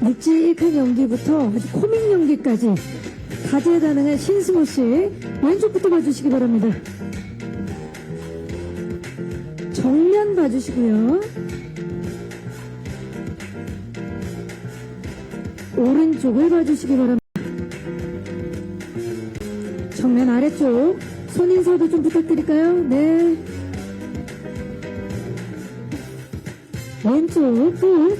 묵직한 연기부터 아주 코믹 연기까지 다재다능한 신승호 씨 왼쪽부터 봐주시기 바랍니다. 정면 봐주시고요. 오른쪽을 봐주시기 바랍니다. 정면 아래쪽 손인사도 좀 부탁드릴까요? 네. 왼쪽 끝.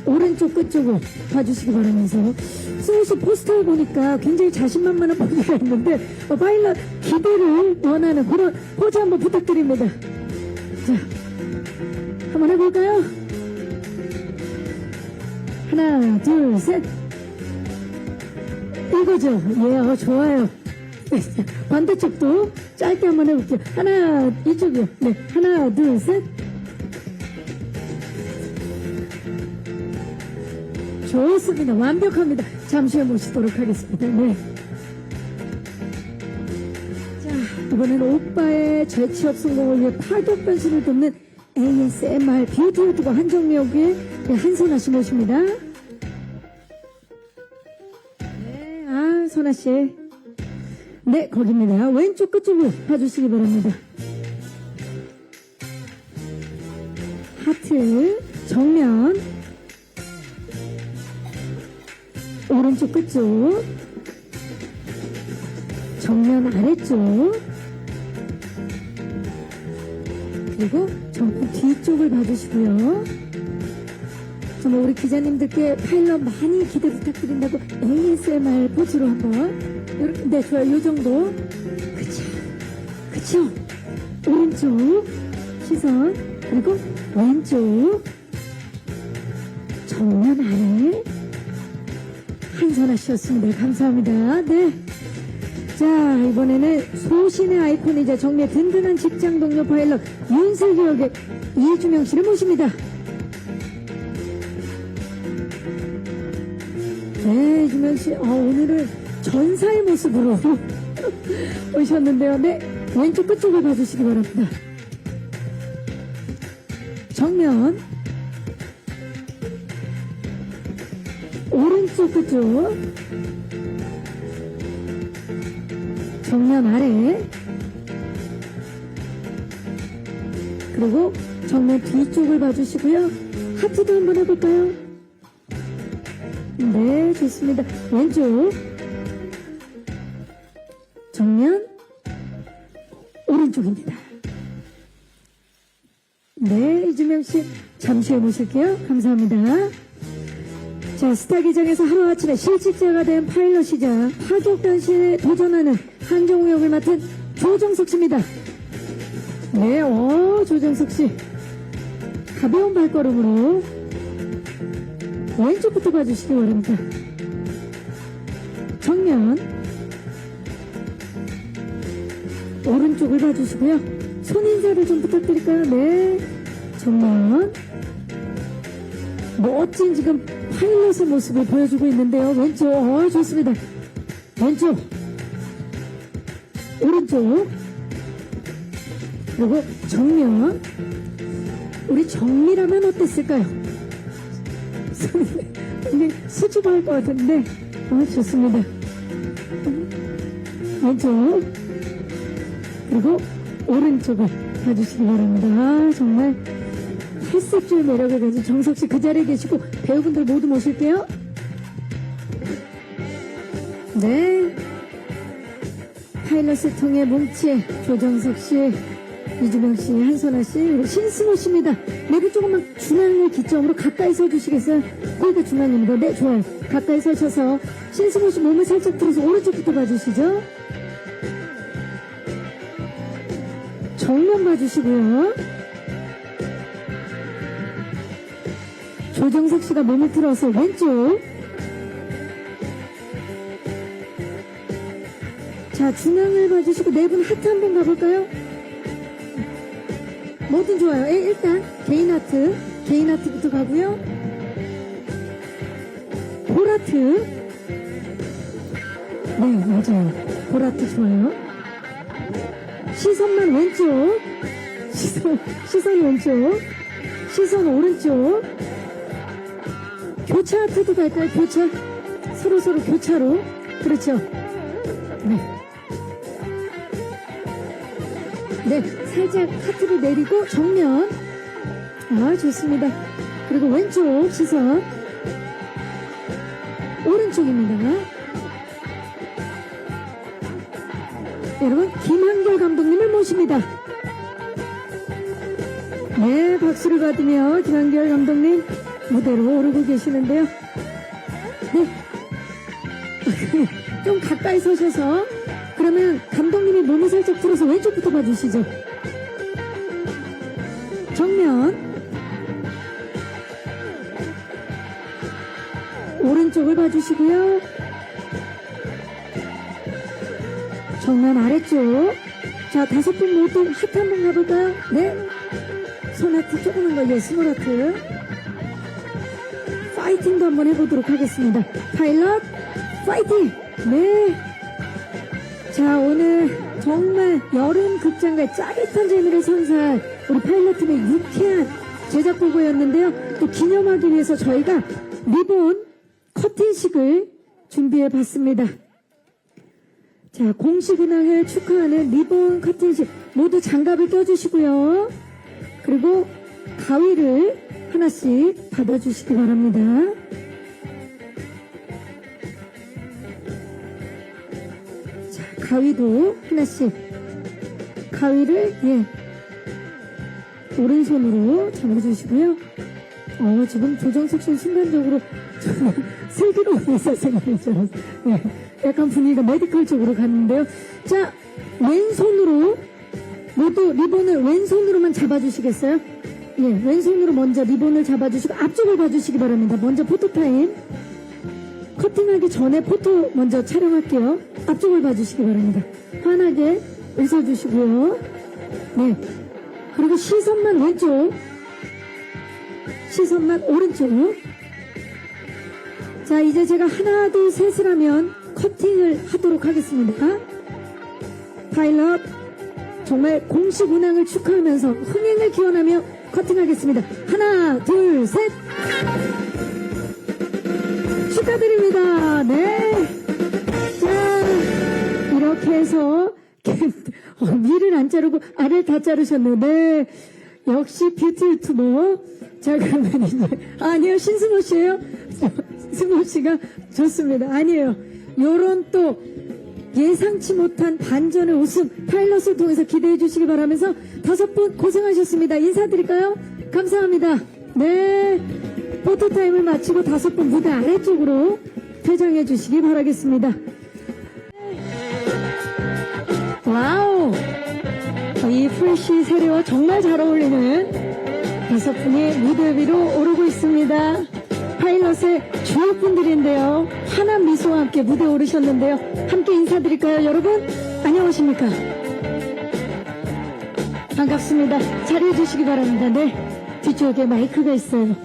오른쪽 끝쪽을 봐주시기 바라면서 승우씨 포스터를 보니까 굉장히 자신만만한 포즈가 있는데 파일럿 기대를 원하는 그런 포즈 한번 부탁드립니다. 자, 한번 해볼까요? 하나 둘 셋. 이거죠. 예, 좋아요. 반대쪽도 짧게 한번 해볼게요. 하나, 이쪽이요. 네, 하나 둘 셋. 좋습니다. 완벽합니다. 잠시 후에 모시도록 하겠습니다. 네. 자, 이번에는 오빠의 재취업 성공을 위해 파격 변신을 돕는 ASMR 뷰티 유튜버 한정미역의 한선아 씨 모십니다. 네, 아, 선아 씨. 네, 거기입니다. 왼쪽 끝쪽을 봐주시기 바랍니다. 하트, 정면, 오른쪽 끝쪽, 정면 아래쪽, 그리고 정품 뒤쪽을 봐주시고요. 정말 우리 기자님들께 파일럿 많이 기대 부탁드린다고 ASMR 포즈로 한번. 네, 좋아요. 요 정도. 그쵸. 오른쪽 시선, 그리고 왼쪽 정면 아래. 한선아 씨였습니다. 감사합니다. 네. 자, 이번에는 소신의 아이콘이자 정리의 든든한 직장 동료 파일럿 윤슬기 역의 이주명 씨를 모십니다. 네, 이주명 씨, 오늘은 전사의 모습으로 오셨는데요. 네, 왼쪽 끝쪽을 봐주시기 바랍니다. 정면, 오른쪽 끝쪽, 정면 아래, 그리고 정면 뒤쪽을 봐주시고요. 하트도 한번 해볼까요? 네, 좋습니다. 왼쪽, 정면, 오른쪽입니다. 네, 이주명씨 잠시 후에 모실게요. 감사합니다. 자, 스타 기장에서 하루아침에 실직자가 된 파일럿이자 파격 변신에 도전하는 한정우 역을 맡은 조정석 씨입니다. 네, 조정석 씨. 가벼운 발걸음으로 왼쪽부터 봐주시기 바랍니다. 정면, 오른쪽을 봐주시고요. 손인사를 좀 부탁드릴까요? 네, 정면. 멋진 지금 파일럿의 모습을 보여주고 있는데요. 왼쪽, 좋습니다. 왼쪽, 오른쪽, 그리고 정면. 우리 정리라면 어땠을까요? 굉장히 수줍어할 것 같은데, 좋습니다. 왼쪽, 그리고 오른쪽을 봐주시기 바랍니다. 정말 헬스주의 매력을 가진 정석씨 그 자리에 계시고 배우분들 모두 모실게요. 네, 파일럿을 통해 뭉치의 조정석씨, 이주명씨, 한선아씨, 그리고 신승호씨입니다. 내가 조금만 중앙을 기점으로 가까이 서주시겠어요? 거기가 중앙입니다. 네, 좋아요. 가까이 서셔서 신승호씨 몸을 살짝 들어서 오른쪽부터 봐주시죠. 정면 봐주시고요. 조정석 씨가 몸을 틀어서 왼쪽. 자, 중앙을 봐주시고 네 분 하트 한번 가볼까요? 뭐든 좋아요. 일단 개인 하트부터 가고요. 보라트. 네, 맞아요. 보라트 좋아요. 시선만 왼쪽. 시선 왼쪽. 시선 오른쪽. 교차 하트도 갈까요? 교차. 서로 교차로. 그렇죠. 네. 네, 살짝 하트를 내리고 정면. 아, 좋습니다. 그리고 왼쪽 시선. 오른쪽입니다. 여러분, 김한결 감독님을 모십니다. 네, 박수를 받으며 김한결 감독님 무대로 오르고 계시는데요. 네. 좀 가까이 서셔서, 그러면 감독님이 몸을 살짝 풀어서 왼쪽부터 봐주시죠. 정면. 오른쪽을 봐주시고요. 정면 아래쪽. 자, 5분 모두 하트 한번 가볼까요? 네. 손하트 조그만 거, 예, 스몰 하트. 파이팅도 한번 해보도록 하겠습니다. 파일럿, 파이팅! 네. 자, 오늘 정말 여름 극장과 짜릿한 재미를 선사할 우리 파일럿팀의 유쾌한 제작 보고였는데요. 또 기념하기 위해서 저희가 리본 커팅식을 준비해 봤습니다. 자, 공식 은항을 축하하는 리본 커팅식 모두 장갑을 껴주시고요. 그리고 가위를 하나씩 받아주시기 바랍니다. 자, 가위도 하나씩. 가위를, 예, 오른손으로 잡아주시고요. 지금 조정석 씨는 순간적으로 정말 슬기로운 의사 생활이죠. 예, 약간 분위기가 메디컬 쪽으로 갔는데요. 자, 왼손으로 모두 리본을 왼손으로만 잡아주시겠어요? 예, 왼손으로 먼저 리본을 잡아주시고 앞쪽을 봐주시기 바랍니다. 먼저 포토타임. 커팅하기 전에 포토 먼저 촬영할게요. 앞쪽을 봐주시기 바랍니다. 환하게 웃어주시고요. 네. 그리고 시선만 왼쪽. 시선만 오른쪽. 자, 이제 제가 하나, 둘, 셋을 하면 커팅을 하도록 하겠습니다. 파일럿, 정말 공식 운항을 축하하면서 흥행을 기원하며 커팅하겠습니다. 하나, 둘, 셋. 축하드립니다. 네. 자, 이렇게 해서 위를 안 자르고 아래를 다 자르셨네요. 네. 역시 뷰티 유튜버. 자, 그러면 이제, 아니요, 신승호 씨예요? 승호 씨가 좋습니다. 아니에요. 요런 또 예상치 못한 반전의 웃음 파일럿을 통해서 기대해 주시기 바라면서 5분 고생하셨습니다. 인사드릴까요? 감사합니다. 네. 포토타임을 마치고 5분 무대 아래쪽으로 퇴장해 주시기 바라겠습니다. 와우. 이 프레쉬 세례와 정말 잘 어울리는 5분이 무대 위로 오르고 있습니다. 파일럿의 주역분들인데요. 환한 미소와 함께 무대에 오르셨는데요. 함께 인사드릴까요, 여러분? 안녕하십니까? 반갑습니다. 자리해 주시기 바랍니다. 네, 뒤쪽에 마이크가 있어요.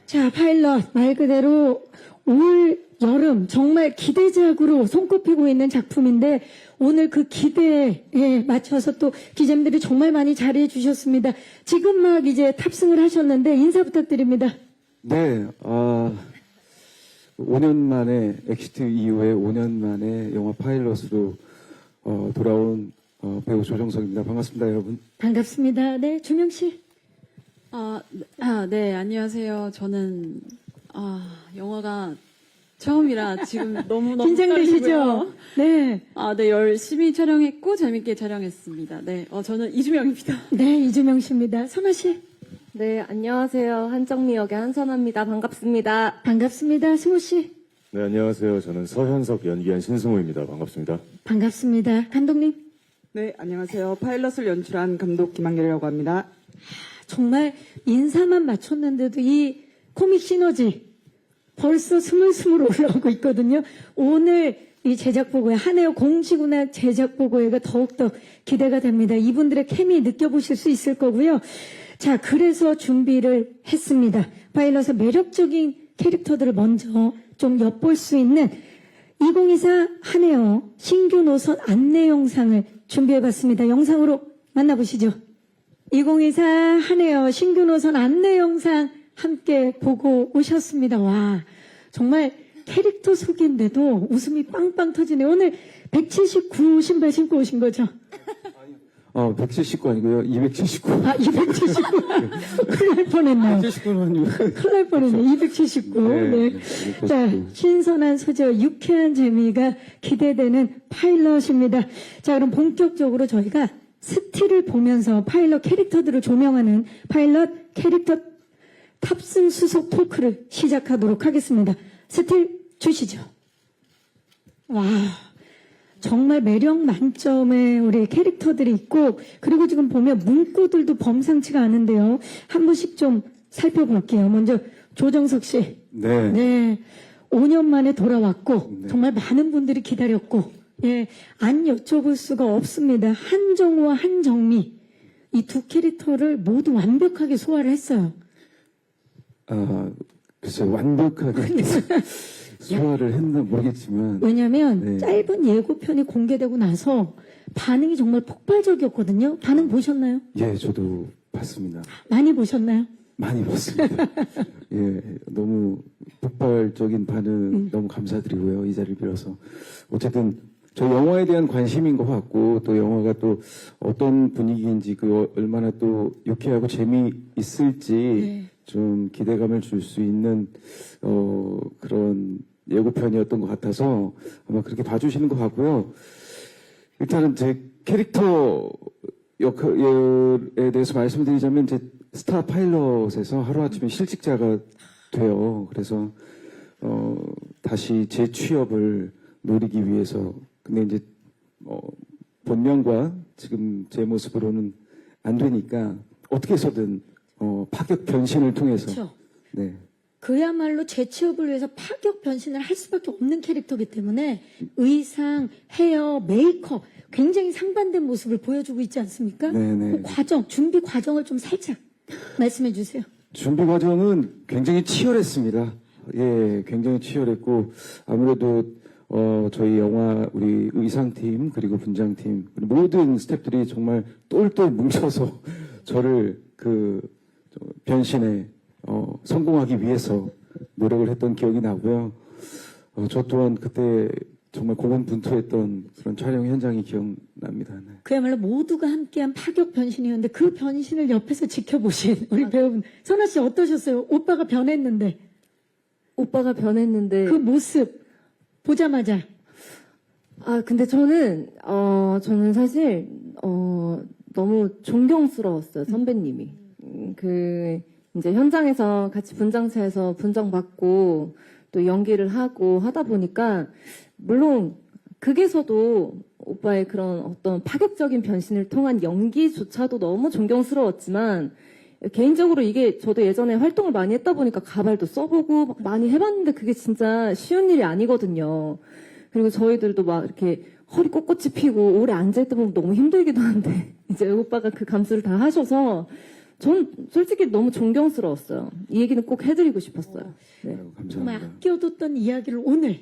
자, 파일럿 말 그대로 올 여름 정말 기대작으로 손꼽히고 있는 작품인데 오늘 그 기대에 맞춰서 또 기자님들이 정말 많이 자리해 주셨습니다. 지금 막 이제 탑승을 하셨는데 인사 부탁드립니다. 네, 5년 만에 엑시트 이후에 5년 만에 영화 파일럿으로 돌아온 배우 조정석입니다. 반갑습니다, 여러분. 반갑습니다. 네, 주명 씨. 네, 안녕하세요. 저는 영화가 처음이라 지금 너무너무 긴장되시죠? 떨리고요. 네. 네, 열심히 촬영했고 재밌게 촬영했습니다. 네, 저는 이주명입니다. 네, 이주명 씨입니다. 선아 씨. 네, 안녕하세요. 한정미 역의 한선아입니다. 반갑습니다. 반갑습니다. 승우 씨. 네, 안녕하세요. 저는 서현석 연기한 신승우입니다. 반갑습니다. 반갑습니다. 감독님. 네, 안녕하세요. 파일럿을 연출한 감독 김한결이라고 합니다. 정말 인사만 맞췄는데도 이 코믹 시너지 벌써 스물스물 올라오고 있거든요. 오늘 이 제작 보고회, 한해어 공식운항 제작 보고회가 더욱더 기대가 됩니다. 이분들의 케미 느껴보실 수 있을 거고요. 자, 그래서 준비를 했습니다. 파일럿의 매력적인 캐릭터들을 먼저 좀 엿볼 수 있는 2024 한해어 신규 노선 안내 영상을 준비해봤습니다. 영상으로 만나보시죠. 2024 한 해요. 신규 노선 안내 영상 함께 보고 오셨습니다. 와, 정말 캐릭터 소개인데도 웃음이 빵빵 터지네요. 오늘 179 신발 신고 오신 거죠? 179 아니고요. 279. 아, 279. 큰일 날 뻔했네요. 179는 아니고. 큰일 날 뻔했네요. 279. 네, 네. 279. 자, 신선한 소재와 유쾌한 재미가 기대되는 파일럿입니다. 자, 그럼 본격적으로 저희가 스틸을 보면서 파일럿 캐릭터들을 조명하는 파일럿 캐릭터 탑승 수속 토크를 시작하도록 하겠습니다. 스틸 주시죠. 와, 정말 매력 만점의 우리 캐릭터들이 있고, 그리고 지금 보면 문구들도 범상치가 않은데요. 한 분씩 좀 살펴볼게요. 먼저 조정석 씨. 네. 네. 5년 만에 돌아왔고, 네. 정말 많은 분들이 기다렸고, 예, 안 여쭤볼 수가 없습니다. 한정우와 한정미. 이 두 캐릭터를 모두 완벽하게 소화를 했어요. 글쎄요, 완벽하게 소화를 했나 모르겠지만. 왜냐면 네. 짧은 예고편이 공개되고 나서 반응이 정말 폭발적이었거든요. 반응 보셨나요? 예, 저도 봤습니다. 많이 보셨나요? 많이 봤습니다. 예, 너무 폭발적인 반응 너무 감사드리고요. 이 자리를 빌어서. 어쨌든, 저 영화에 대한 관심인 것 같고, 또 영화가 또 어떤 분위기인지, 얼마나 또 유쾌하고 재미있을지, 네. 좀 기대감을 줄 수 있는, 그런 예고편이었던 것 같아서 아마 그렇게 봐주시는 것 같고요. 일단은 제 캐릭터 역할에 대해서 말씀드리자면, 이제 스타 파일럿에서 하루아침에 실직자가 돼요. 그래서, 다시 재취업을 노리기 위해서. 근데 이제, 본명과 지금 제 모습으로는 안 되니까, 어떻게 해서든, 파격 변신을 통해서. 그렇죠. 네. 그야말로 재취업을 위해서 파격 변신을 할 수밖에 없는 캐릭터이기 때문에 의상, 헤어, 메이크업 굉장히 상반된 모습을 보여주고 있지 않습니까? 네네. 그 과정, 준비 과정을 좀 살짝 말씀해 주세요. 준비 과정은 굉장히 치열했습니다. 예, 굉장히 치열했고, 아무래도, 저희 영화, 우리 의상팀, 그리고 분장팀, 그리고 모든 스태프들이 정말 똘똘 뭉쳐서 저를 변신에, 성공하기 위해서 노력을 했던 기억이 나고요. 저 또한 그때 정말 고군분투했던 그런 촬영 현장이 기억납니다. 네. 그야말로 모두가 함께한 파격 변신이었는데 그 변신을 옆에서 지켜보신 우리 배우분 선아 씨 어떠셨어요? 오빠가 변했는데 오빠가 변했는데 그 모습 보자마자 근데 저는 사실 너무 존경스러웠어요, 선배님이. 이제 현장에서 같이 분장차에서 분장받고 또 연기를 하고 하다 보니까 물론 극에서도 오빠의 그런 어떤 파격적인 변신을 통한 연기조차도 너무 존경스러웠지만 개인적으로 이게 저도 예전에 활동을 많이 했다 보니까 가발도 써보고 막 많이 해봤는데 그게 진짜 쉬운 일이 아니거든요. 그리고 저희들도 막 이렇게 허리 꼿꼿이 피고 오래 앉아있다 보면 너무 힘들기도 한데 이제 오빠가 그 감수를 다 하셔서 전 솔직히 너무 존경스러웠어요. 이 얘기는 꼭 해드리고 싶었어요. 네. 아유, 정말 감사합니다. 아껴뒀던 이야기를 오늘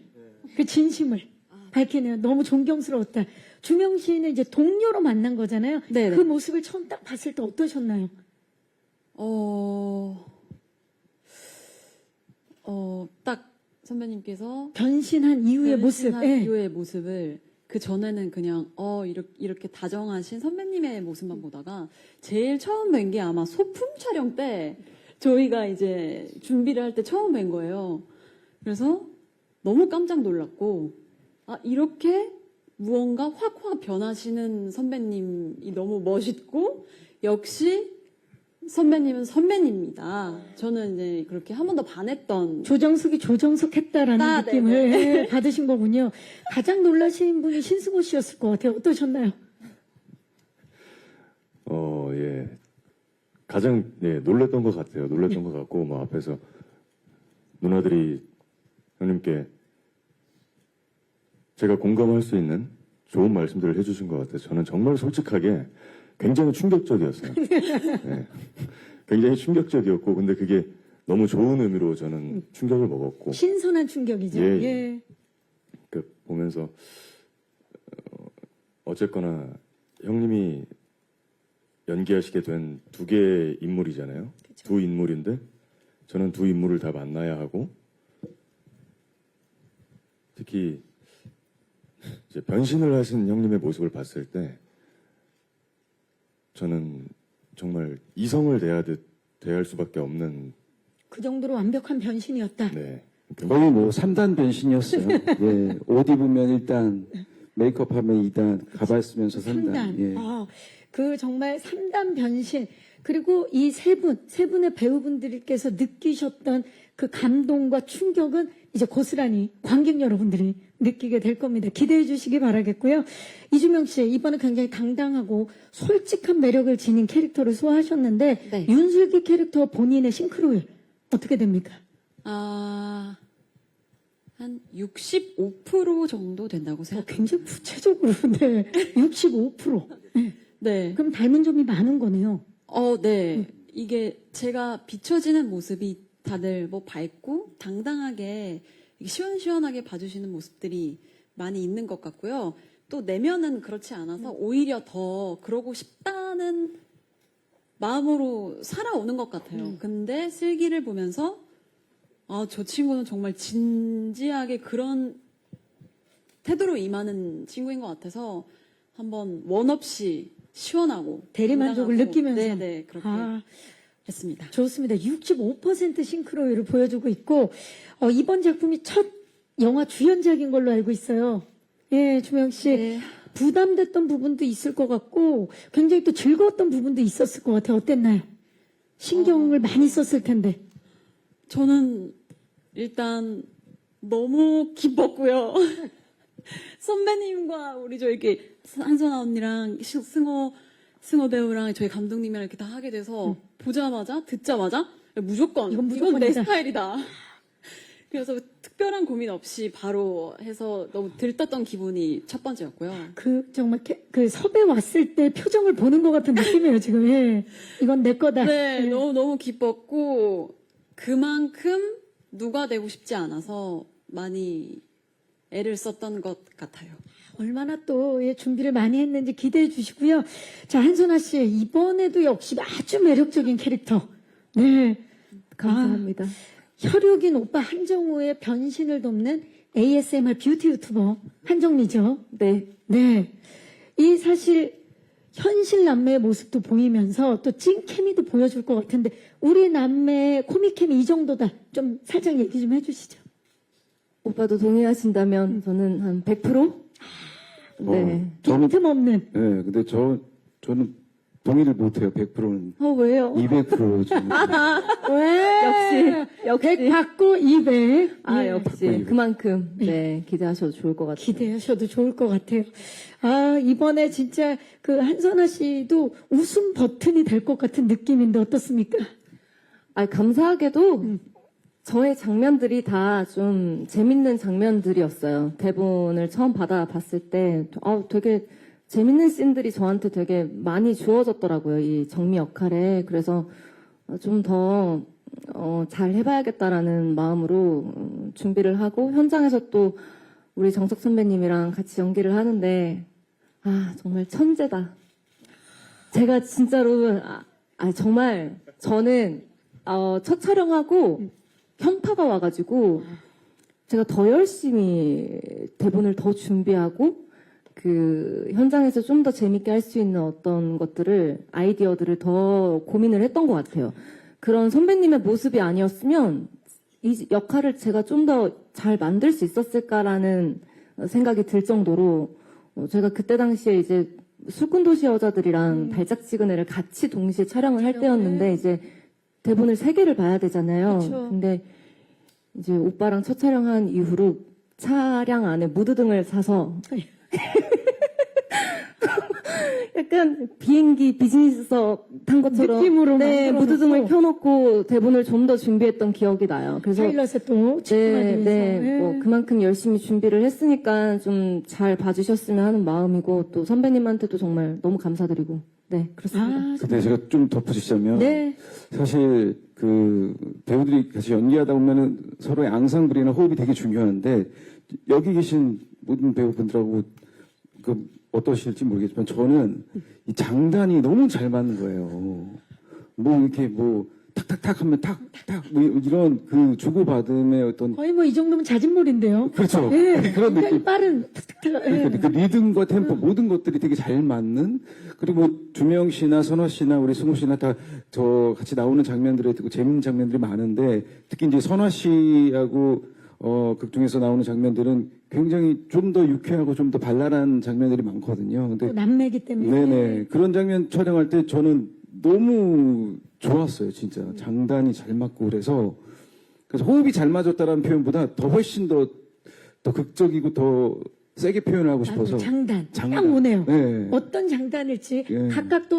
그 진심을 밝히네요. 너무 존경스러웠다. 주명 씨는 이제 동료로 만난 거잖아요. 네네. 그 모습을 처음 딱 봤을 때 어떠셨나요? 딱 선배님께서 변신한 이후의 모습. 변신한 예. 이후의 모습을 그 전에는 그냥 이렇게 다정하신 선배님의 모습만 보다가 제일 처음 뵌 게 아마 소품 촬영 때 저희가 이제 준비를 할 때 처음 뵌 거예요. 그래서 너무 깜짝 놀랐고 이렇게 무언가 확 변하시는 선배님이 너무 멋있고 역시 선배님은 선배님입니다. 저는 이제 그렇게 한 번 더 반했던 조정석이 조정석했다라는 느낌을 네네. 예, 받으신 거군요. 가장 놀라신 분이 신승호 씨였을 것 같아요. 어떠셨나요? 예. 가장, 놀랬던 것 같아요. 놀랬던 것 같고, 앞에서 누나들이 형님께 제가 공감할 수 있는 좋은 말씀들을 해주신 것 같아요. 저는 정말 솔직하게 굉장히 충격적이었어요. 네. 굉장히 충격적이었고, 근데 그게 너무 좋은 의미로 저는 충격을 먹었고, 신선한 충격이죠. 예, 예. 예. 보면서, 어쨌거나 형님이 연기하시게 된 두 개의 인물이잖아요. 두 인물인데 저는 두 인물을 다 만나야 하고 특히 이제 변신을 하신 형님의 모습을 봤을 때 저는 정말 이성을 대할 수밖에 없는 그 정도로 완벽한 변신이었다. 네. 거의 뭐 3단 변신이었어요. 예, 옷 입으면 1단, 메이크업 하면 2단, 가발 쓰면서 3단. 3단. 예. 그 정말 3단 변신. 그리고 이 세 분의 배우분들께서 느끼셨던 그 감동과 충격은 이제 고스란히 관객 여러분들이 느끼게 될 겁니다. 기대해 주시기 바라겠고요. 이주명 씨, 이번에 굉장히 당당하고 솔직한 매력을 지닌 캐릭터를 소화하셨는데, 네. 윤슬기 캐릭터와 본인의 싱크로율 어떻게 됩니까? 한 65% 정도 된다고 생각합니다. 굉장히 구체적으로, 네. 65%. 네. 그럼 닮은 점이 많은 거네요. 네. 이게 제가 비춰지는 모습이 다들 뭐 밝고 당당하게 이렇게 시원시원하게 봐주시는 모습들이 많이 있는 것 같고요. 또 내면은 그렇지 않아서 오히려 더 그러고 싶다는 마음으로 살아오는 것 같아요. 근데 슬기를 보면서 저 친구는 정말 진지하게 그런 태도로 임하는 친구인 것 같아서 한번 원 없이 시원하고 대리만족을 당당하고, 느끼면서. 네네 그렇게 했습니다. 좋습니다. 65% 싱크로율을 보여주고 있고, 이번 작품이 첫 영화 주연작인 걸로 알고 있어요. 예, 주명 씨. 네. 부담됐던 부분도 있을 것 같고, 굉장히 또 즐거웠던 부분도 있었을 것 같아요. 어땠나요? 신경을 많이 썼을 텐데. 저는 일단 너무 기뻤고요. 선배님과 우리 저 이렇게 한선아 언니랑 승호 배우랑 저희 감독님이랑 이렇게 다 하게 돼서 보자마자 듣자마자 무조건 이건 내 무조건이다. 스타일이다. 그래서 특별한 고민 없이 바로 해서 너무 들떴던 기분이 첫 번째였고요. 정말 그 섭외 왔을 때 표정을 보는 것 같은 느낌이에요, 지금. 예. 이건 내 거다. 네, 예. 너무 기뻤고 그만큼 누가 되고 싶지 않아서 많이 애를 썼던 것 같아요. 얼마나 또 준비를 많이 했는지 기대해 주시고요. 자, 한선아 씨, 이번에도 역시 아주 매력적인 캐릭터. 네. 감사합니다. 혈육인 오빠 한정우의 변신을 돕는 ASMR 뷰티 유튜버 한정미죠. 네. 네. 이 사실 현실 남매의 모습도 보이면서 또 찐 케미도 보여줄 것 같은데 우리 남매의 코믹 케미 이 정도다. 좀 살짝 얘기 좀 해주시죠. 오빠도 동의하신다면 저는 한 100%? 네. 저는, 빈틈없는. 예, 근데 저는 동의를 못해요. 100%는. 왜요? 200% 좀. 왜? 역시. 100 받고 200. 아, 예. 역시. 그만큼, 네, 기대하셔도 좋을 것 같아요. 기대하셔도 좋을 것 같아요. 이번에 진짜 그 한선아 씨도 웃음 버튼이 될 것 같은 느낌인데 어떻습니까? 감사하게도 저의 장면들이 다 좀 재밌는 장면들이었어요. 대본을 처음 받아봤을 때, 되게 재밌는 씬들이 저한테 되게 많이 주어졌더라고요. 이 정미 역할에. 그래서 좀 더, 잘 해봐야겠다라는 마음으로 준비를 하고, 현장에서 또 우리 정석 선배님이랑 같이 연기를 하는데, 정말 천재다. 제가 진짜로, 정말, 저는, 첫 촬영하고 현타가 와가지고, 제가 더 열심히 대본을 더 준비하고, 그 현장에서 좀 더 재밌게 할 수 있는 어떤 것들을 아이디어들을 더 고민을 했던 것 같아요. 그런 선배님의 모습이 아니었으면 이 역할을 제가 좀 더 잘 만들 수 있었을까라는 생각이 들 정도로 제가 그때 당시에 이제 술꾼도시 여자들이랑 달짝지근해를 같이 동시에 촬영을 할 때였는데 이제 대본을 3개를 봐야 되잖아요. 그쵸. 근데 이제 오빠랑 첫 촬영한 이후로 차량 안에 무드등을 사서 약간 비행기 비즈니스석 탄 것처럼 느낌으로 네, 만들어놓고. 무드등을 켜놓고 대본을 좀 더 준비했던 기억이 나요. 그래서 파일럿에 또 집중하기 위해서. 예. 뭐 그만큼 열심히 준비를 했으니까 좀 잘 봐주셨으면 하는 마음이고 또 선배님한테도 정말 너무 감사드리고 네 그렇습니다. 근데 제가 좀 덧붙이자면 네. 사실 그 배우들이 같이 연기하다 보면은 서로의 앙상블이나 호흡이 되게 중요한데 여기 계신 모든 배우분들하고 어떠실지 모르겠지만 저는 이 장단이 너무 잘 맞는 거예요. 뭐 이렇게 뭐 탁탁탁 하면 탁탁 뭐 이런 그 주고받음의 어떤 거의 뭐 이 정도면 자진몰인데요. 그렇죠. 예, 그런 굉장히 느낌. 빠른 탁탁탁. 예. 그 리듬과 템포 모든 것들이 되게 잘 맞는 그리고 주명 씨나 선화 씨나 우리 승우 씨나 다 저 같이 나오는 장면들에 되게 재밌는 장면들이 많은데 특히 이제 선화 씨하고 극 중에서 나오는 장면들은 굉장히 좀 더 유쾌하고 좀 더 발랄한 장면들이 많거든요. 근데 또 남매기 때문에. 네네 그런 장면 촬영할 때 저는 너무 좋았어요. 진짜 장단이 잘 맞고 그래서 호흡이 잘 맞았다라는 표현보다 더 훨씬 더 극적이고 더 세게 표현을 하고 싶어서 장단. 딱 장단. 오네요. 네. 어떤 장단일지 예. 각각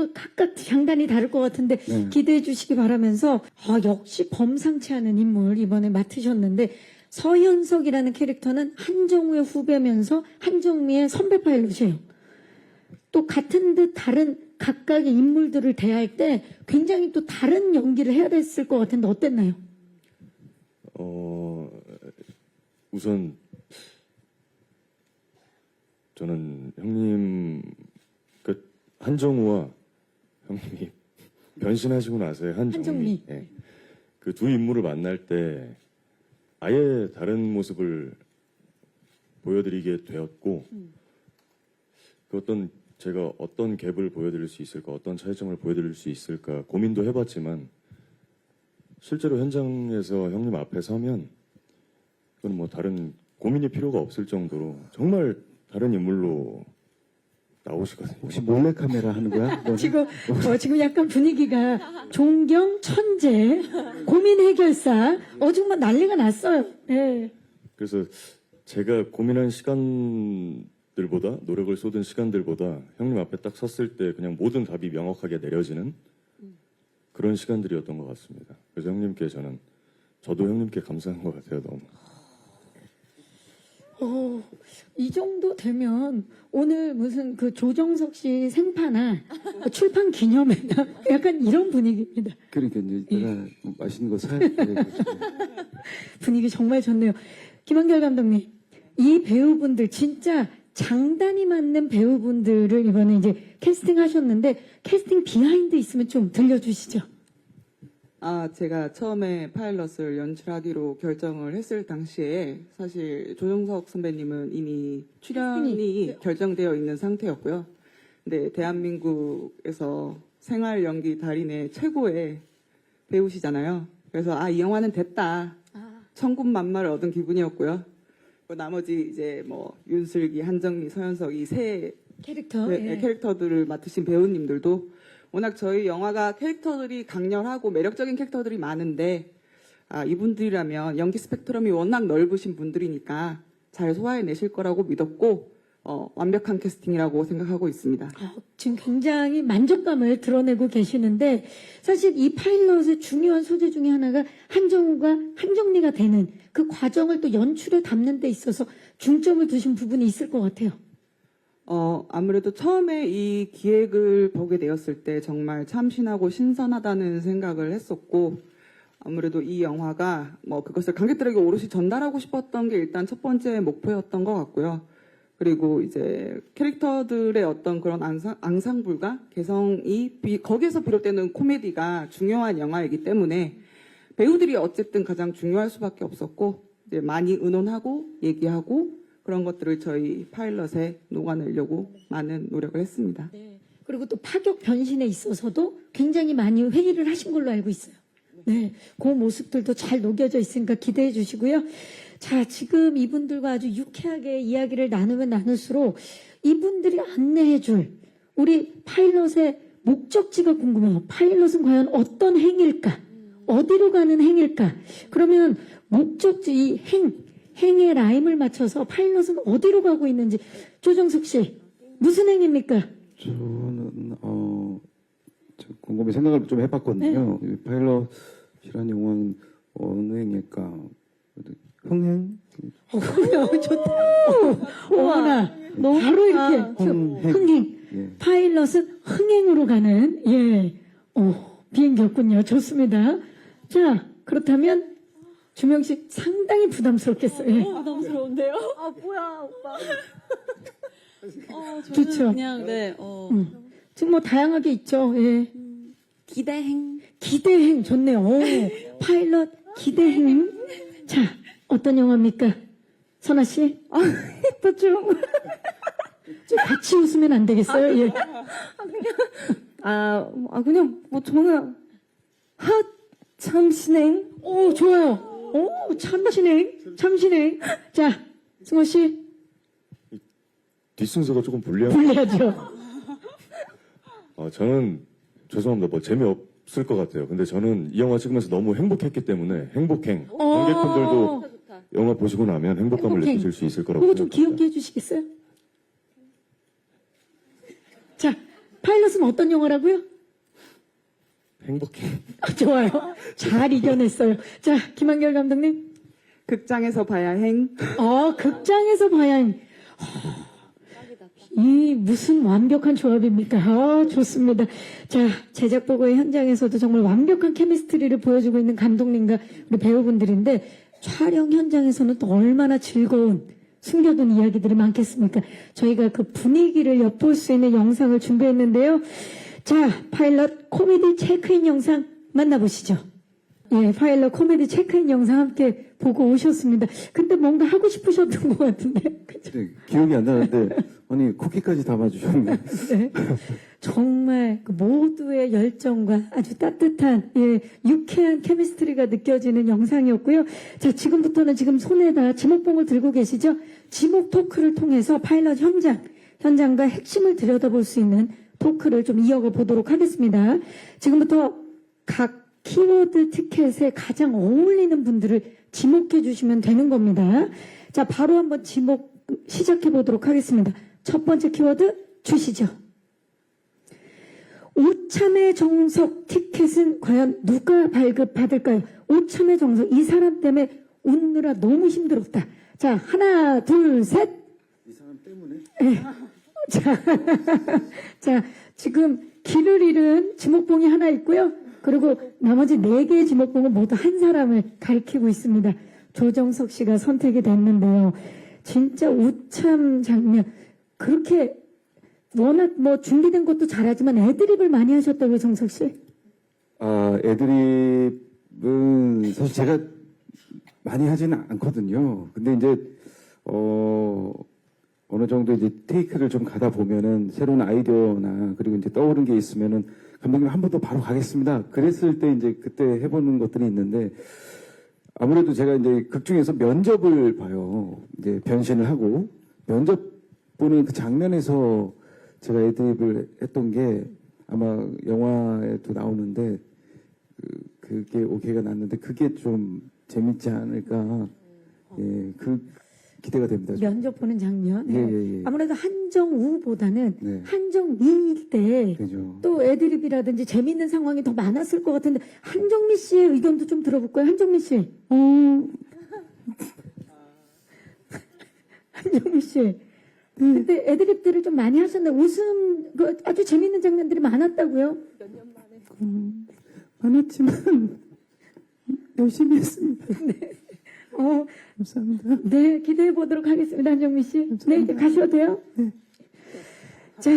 장단이 다를 것 같은데 네. 기대해 주시기 바라면서 역시 범상치 않은 인물 이번에 맡으셨는데 서현석이라는 캐릭터는 한정우의 후배면서 한정미의 선배 파일럿이에요. 또 같은 듯 다른 각각의 인물들을 대할 때 굉장히 또 다른 연기를 해야 됐을 것 같은데 어땠나요? 우선 저는 형님 그 한정우와 형님이 변신하시고 나서의 한정미. 한정미 예. 그 두 인물을 만날 때 아예 다른 모습을 보여드리게 되었고 그 제가 어떤 갭을 보여드릴 수 있을까 어떤 차이점을 보여드릴 수 있을까 고민도 해봤지만 실제로 현장에서 형님 앞에 서면 그건 뭐 다른 고민이 필요가 없을 정도로 정말 다른 인물로 나오시거든요. 혹시 몰래카메라 하는 거야? 너는? 지금 약간 분위기가 존경, 천재, 고민 해결사, 정말 난리가 났어요. 네. 그래서 제가 고민한 시간들보다 노력을 쏟은 시간들보다 형님 앞에 딱 섰을 때 그냥 모든 답이 명확하게 내려지는 그런 시간들이었던 것 같습니다. 그래서 형님께 저도 형님께 감사한 것 같아요. 너무. 이 정도 되면 오늘 무슨 그 조정석 씨 생파나 출판 기념회나 약간 이런 분위기입니다. 그러니까 이제 내가 맛있는 거 사야 돼. 분위기 정말 좋네요. 김한결 감독님, 이 배우분들 진짜 장단이 맞는 배우분들을 이번에 이제 캐스팅하셨는데 캐스팅 비하인드 있으면 좀 들려주시죠. 제가 처음에 파일럿을 연출하기로 결정을 했을 당시에 사실 조정석 선배님은 이미 출연이 결정되어 있는 상태였고요. 근데 대한민국에서 생활 연기 달인의 최고의 배우시잖아요. 그래서 이 영화는 됐다. 천군만마를 얻은 기분이었고요. 나머지 이제 뭐 윤슬기, 한정미, 서현석 이 세 캐릭터. 캐릭터들을 맡으신 배우님들도 워낙 저희 영화가 캐릭터들이 강렬하고 매력적인 캐릭터들이 많은데 이분들이라면 연기 스펙트럼이 워낙 넓으신 분들이니까 잘 소화해내실 거라고 믿었고 완벽한 캐스팅이라고 생각하고 있습니다. 지금 굉장히 만족감을 드러내고 계시는데 사실 이 파일럿의 중요한 소재 중에 하나가 한정우가 한정미가 되는 그 과정을 또 연출에 담는 데 있어서 중점을 두신 부분이 있을 것 같아요. 아무래도 처음에 이 기획을 보게 되었을 때 정말 참신하고 신선하다는 생각을 했었고, 아무래도 이 영화가 그것을 관객들에게 오롯이 전달하고 싶었던 게 일단 첫 번째 목표였던 것 같고요. 그리고 이제 캐릭터들의 어떤 그런 앙상블과 개성이 거기에서 비롯되는 코미디가 중요한 영화이기 때문에 배우들이 어쨌든 가장 중요할 수밖에 없었고, 이제 많이 의논하고 얘기하고 그런 것들을 저희 파일럿에 녹아내려고 많은 노력을 했습니다. 네. 그리고 또 파격 변신에 있어서도 굉장히 많이 회의를 하신 걸로 알고 있어요. 네. 그 모습들도 잘 녹여져 있으니까 기대해 주시고요. 자, 지금 이분들과 아주 유쾌하게 이야기를 나누면 나눌수록 이분들이 안내해 줄 우리 파일럿의 목적지가 궁금해요. 파일럿은 과연 어떤 행일까? 어디로 가는 행일까? 그러면 목적지, 이 행의 라임을 맞춰서 파일럿은 어디로 가고 있는지 조정석 씨 무슨 행입니까? 저는 좀 곰곰이 생각을 좀 해봤거든요. 이 파일럿이라는 영화는 어느 행일까? 흥행? 좋다. 어머나 바로 이렇게 흥행. 예. 파일럿은 흥행으로 가는 비행기였군요. 좋습니다. 자, 그렇다면 주명 씨 상당히 부담스럽겠어요. 부담스러운데요? 뭐야, 오빠. 저는 좋죠. 그냥 네, 지금 뭐 다양하게 있죠. 예. 기대행. 기대행 좋네요. 오, 파일럿 기대행. 자, 어떤 영화입니까? 선아 씨? 또 좀. 좀 같이 웃으면 안 되겠어요? 예. 그냥 뭐 저는 참신행. 오, 좋아요. 오, 참신행. 참신행. 자, 승호 씨. 뒷순서가 조금 불리한. 불리하죠. 저는 죄송합니다. 뭐 재미없을 것 같아요. 근데 저는 이 영화 찍으면서 너무 행복했기 때문에 행복행. 관객분들도 영화 보시고 나면 행복감을 행복행. 느끼실 수 있을 거라고 그거 좀 생각합니다. 귀엽게 해주시겠어요? 자, 파일럿은 어떤 영화라고요? 행복행. 좋아요. 잘 이겨냈어요. 자, 김한결 감독님. 극장에서 봐야 행. 극장에서 봐야 이 무슨 완벽한 조합입니까? 좋습니다. 자, 제작 보고의 현장에서도 정말 완벽한 케미스트리를 보여주고 있는 감독님과 우리 배우분들인데 촬영 현장에서는 또 얼마나 즐거운 숨겨둔 이야기들이 많겠습니까? 저희가 그 분위기를 엿볼 수 있는 영상을 준비했는데요. 자, 파일럿 코미디 체크인 영상 만나보시죠. 예, 파일럿 코미디 체크인 영상 함께 보고 오셨습니다. 근데 뭔가 하고 싶으셨던 것 같은데. 그죠? 네, 기억이 안 나는데 아니 쿠키까지 담아주셨네. 네. 정말 그 모두의 열정과 아주 따뜻한 유쾌한 케미스트리가 느껴지는 영상이었고요. 자, 지금부터는 지금 손에다 지목봉을 들고 계시죠? 지목 토크를 통해서 파일럿 현장과 핵심을 들여다볼 수 있는 토크를 좀 이어가 보도록 하겠습니다. 지금부터 각 키워드 티켓에 가장 어울리는 분들을 지목해 주시면 되는 겁니다. 자, 바로 한번 지목 시작해 보도록 하겠습니다. 첫 번째 키워드 주시죠. 오참의 정석 티켓은 과연 누가 발급받을까요? 오참의 정석, 이 사람 때문에 웃느라 너무 힘들었다. 자, 하나, 둘, 셋. 이 사람 때문에? 네. 자, 지금 길을 잃은 지목봉이 하나 있고요. 그리고 나머지 4개의 지목봉은 모두 한 사람을 가리키고 있습니다. 조정석 씨가 선택이 됐는데요. 진짜 우참 장면. 그렇게 워낙 뭐 준비된 것도 잘하지만 애드립을 많이 하셨다고요, 정석 씨? 애드립은 사실 제가 많이 하지는 않거든요. 근데 이제 어느 정도 이제 테이크를 좀 가다 보면은 새로운 아이디어나 그리고 이제 떠오른 게 있으면은 감독님 한 번 더 바로 가겠습니다. 그랬을 때 이제 그때 해보는 것들이 있는데 아무래도 제가 이제 극 중에서 면접을 봐요. 이제 변신을 하고 면접 보는 그 장면에서 제가 애드립을 했던 게 아마 영화에도 나오는데 그게 오케이가 났는데 그게 좀 재밌지 않을까. 예, 그 기대가 됩니다. 면접 보는 장면. 예. 아무래도 한정우보다는 네. 한정미일 때 그죠. 또 애드립이라든지 재밌는 상황이 더 많았을 것 같은데 한정미 씨의 의견도 좀 들어볼까요? 한정미 씨. 한정미 씨. 근데 애드립들을 좀 많이 하셨는데 웃음 아주 재밌는 장면들이 많았다고요? 몇 년 만에. 많았지만 열심히 했습니다. 감사합니다. 네, 기대해 보도록 하겠습니다, 한정미 씨. 네, 이제 가셔도 돼요? 네. 자,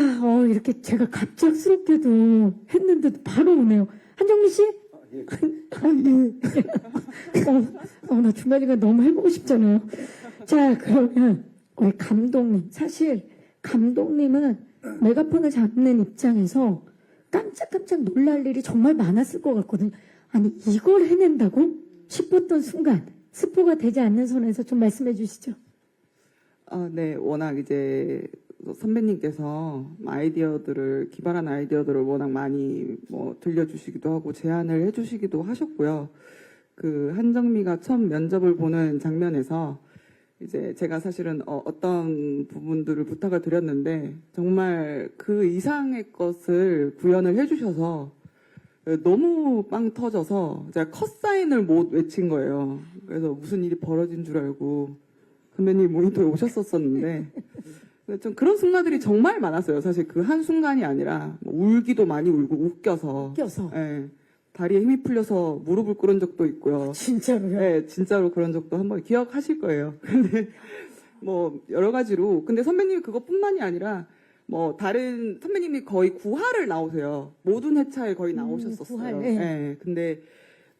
이렇게 제가 갑작스럽게도 했는데도 바로 오네요. 한정미 씨? 예. 나 중간중간 너무 해보고 싶잖아요. 자, 그러면 우리 감독님. 사실 감독님은 메가폰을 잡는 입장에서 깜짝깜짝 놀랄 일이 정말 많았을 것 같거든요. 아니, 이걸 해낸다고? 싶었던 순간. 스포가 되지 않는 선에서 좀 말씀해 주시죠. 네, 워낙 이제 선배님께서 기발한 아이디어들을 워낙 많이 뭐 들려주시기도 하고 제안을 해주시기도 하셨고요. 그 한정미가 처음 면접을 보는 장면에서 이제 제가 사실은 어떤 부분들을 부탁을 드렸는데 정말 그 이상의 것을 구현을 해주셔서 너무 빵 터져서 제가 컷사인을 못 외친 거예요. 그래서 무슨 일이 벌어진 줄 알고 선배님 모니터에 오셨었는데 좀 그런 순간들이 정말 많았어요. 사실 그 한 순간이 아니라 울기도 많이 울고 웃겨서 예, 다리에 힘이 풀려서 무릎을 꿇은 적도 있고요. 진짜로요? 네, 진짜로 그런 적도 한번 기억하실 거예요. 근데 뭐 여러 가지로. 근데 선배님이 그것뿐만이 아니라 뭐 다른 선배님이 거의 9화를 나오세요. 모든 회차에 거의 나오셨었어요. 9화, 예. 네. 근데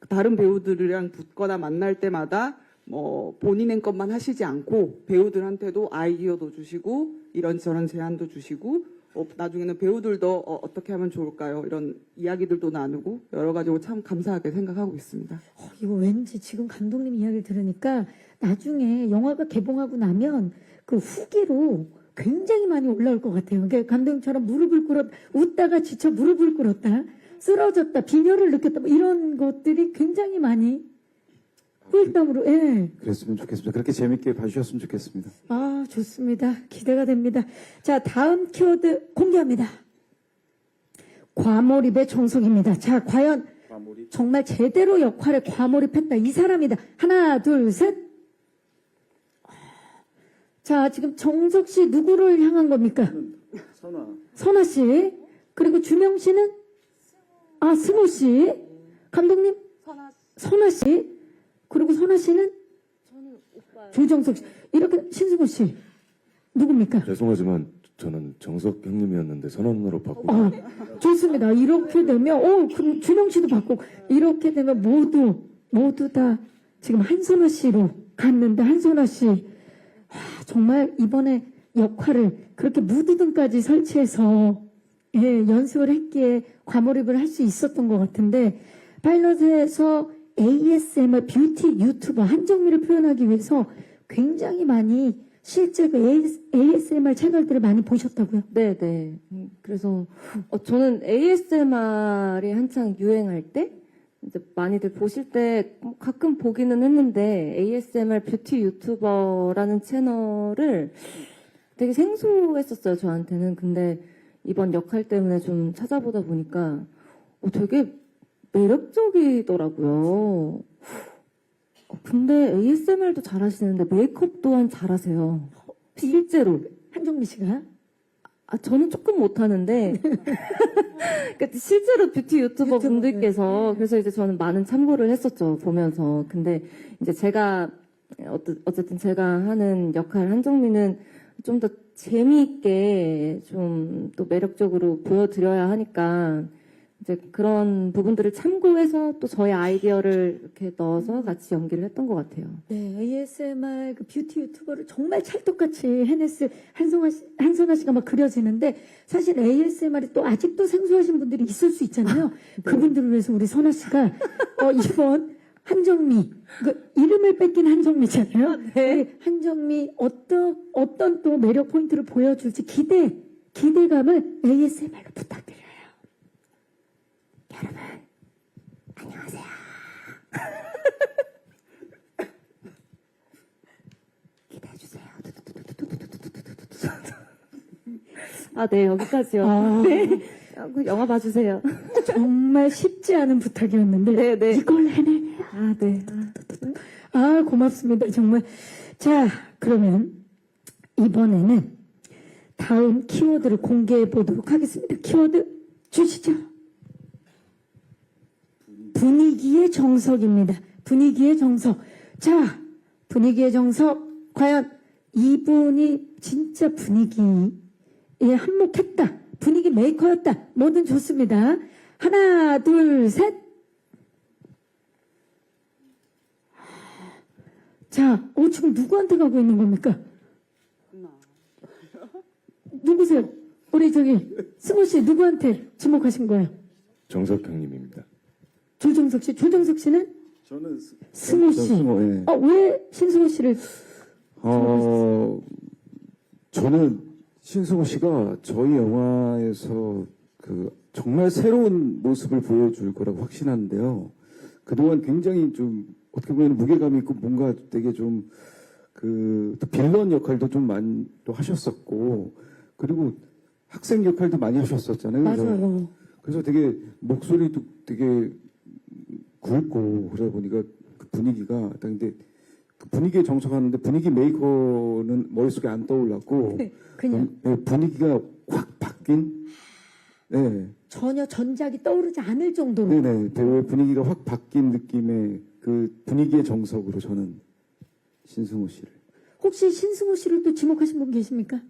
다른 배우들이랑 붙거나 만날 때마다 뭐 본인의 것만 하시지 않고 배우들한테도 아이디어도 주시고 이런저런 제안도 주시고 나중에는 배우들도 어떻게 하면 좋을까요? 이런 이야기들도 나누고 여러 가지로 참 감사하게 생각하고 있습니다. 이거 왠지 지금 감독님 이야기를 들으니까 나중에 영화가 개봉하고 나면 그 후기로 굉장히 많이 올라올 것 같아요. 그러니까 감독님처럼 무릎을 꿇었, 웃다가 지쳐 무릎을 꿇었다, 쓰러졌다, 빈혈을 느꼈다, 뭐 이런 것들이 굉장히 많이 후일담으로, 예. 그랬으면 좋겠습니다. 그렇게 재밌게 봐주셨으면 좋겠습니다. 아, 좋습니다. 기대가 됩니다. 자, 다음 키워드 공개합니다. 과몰입의 정석입니다. 자, 과연 정말 제대로 역할에 과몰입했다. 이 사람이다. 하나, 둘, 셋. 자, 지금 정석 씨 누구를 향한 겁니까? 선아 씨. 그리고 주명 씨는? 아, 승호 씨. 감독님? 선아 씨. 그리고 선아 씨는? 조정석 씨. 이렇게 신승호 씨. 누굽니까? 죄송하지만 저는 정석 형님이었는데 선아 누나로 바꾸고 좋습니다. 이렇게 되면, 그럼 준영 씨도 바꾸고, 이렇게 되면 모두 다 지금 한선아 씨로 갔는데, 한선아 씨. 정말 이번에 역할을 그렇게 무드등까지 설치해서, 예, 연습을 했기에 과몰입을 할 수 있었던 것 같은데, 파일럿에서 ASMR 뷰티 유튜버 한정미를 표현하기 위해서 굉장히 많이 실제 그 ASMR 채널들을 많이 보셨다고요? 네네. 그래서 저는 ASMR이 한창 유행할 때 이제 많이들 보실 때 가끔 보기는 했는데 ASMR 뷰티 유튜버라는 채널을 되게 생소했었어요, 저한테는. 근데 이번 역할 때문에 좀 찾아보다 보니까 되게 매력적이더라고요. 근데 ASMR도 잘하시는데 메이크업 또한 잘하세요. 실제로. 한정미 씨가? 저는 조금 못하는데. 그러니까 실제로 뷰티 유튜버 분들께서, 그래서 이제 저는 많은 참고를 했었죠, 보면서. 근데 이제 제가, 어쨌든 제가 하는 역할 한정미는 좀 더 재미있게 좀 또 매력적으로 보여드려야 하니까 이제 그런 부분들을 참고해서 또 저의 아이디어를 이렇게 넣어서 같이 연기를 했던 것 같아요. 네, ASMR 그 뷰티 유튜버를 정말 찰떡같이 해냈을 한선아 씨가 막 그려지는데 사실 ASMR이 또 아직도 생소하신 분들이 있을 수 있잖아요. 그분들을 위해서 우리 선아 씨가 이번 한정미 그 이름을 뺏긴 한정미잖아요. 우리 한정미 어떤 또 매력 포인트를 보여줄지 기대감을 ASMR로 부탁드려요. 여러분 안녕하세요. 기대해주세요. 네, 여기까지요. 네. 영화 봐주세요. 정말 쉽지 않은 부탁이었는데 네. 이걸 해내네요. 네. 고맙습니다. 정말. 자, 그러면 이번에는 다음 키워드를 공개해 보도록 하겠습니다. 키워드 주시죠. 분위기의 정석입니다. 분위기의 정석. 자, 분위기의 정석. 과연 이분이 진짜 분위기에 한몫했다. 분위기 메이커였다. 뭐든 좋습니다. 하나, 둘, 셋. 자, 지금 누구한테 가고 있는 겁니까? 누구세요? 우리 승호 씨 누구한테 지목하신 거예요? 정석 형님입니다. 조정석 씨. 조정석 씨는? 저는 승호 씨. 승호, 예. 왜 신승호 씨를? 저는 신승호 씨가 저희 영화에서 정말 새로운 모습을 보여줄 거라고 확신하는데요. 그동안 굉장히 좀 어떻게 보면 무게감이 있고 뭔가 되게 좀 또 빌런 역할도 좀 많이 또 하셨었고 그리고 학생 역할도 많이 하셨었잖아요. 맞아요. 그래서 되게 목소리도 되게 굵고 그러다 보니까 그 분위기가 근데 그 분위기에 정석하는데 분위기 메이커는 머릿속에 안 떠올랐고 그냥 분위기가 확 바뀐 전혀 전작이 떠오르지 않을 정도로. 네네 배우의 분위기가 확 바뀐 느낌의 그 분위기의 정석으로 저는 신승호 씨를 혹시 신승호 씨를 또 지목하신 분 계십니까?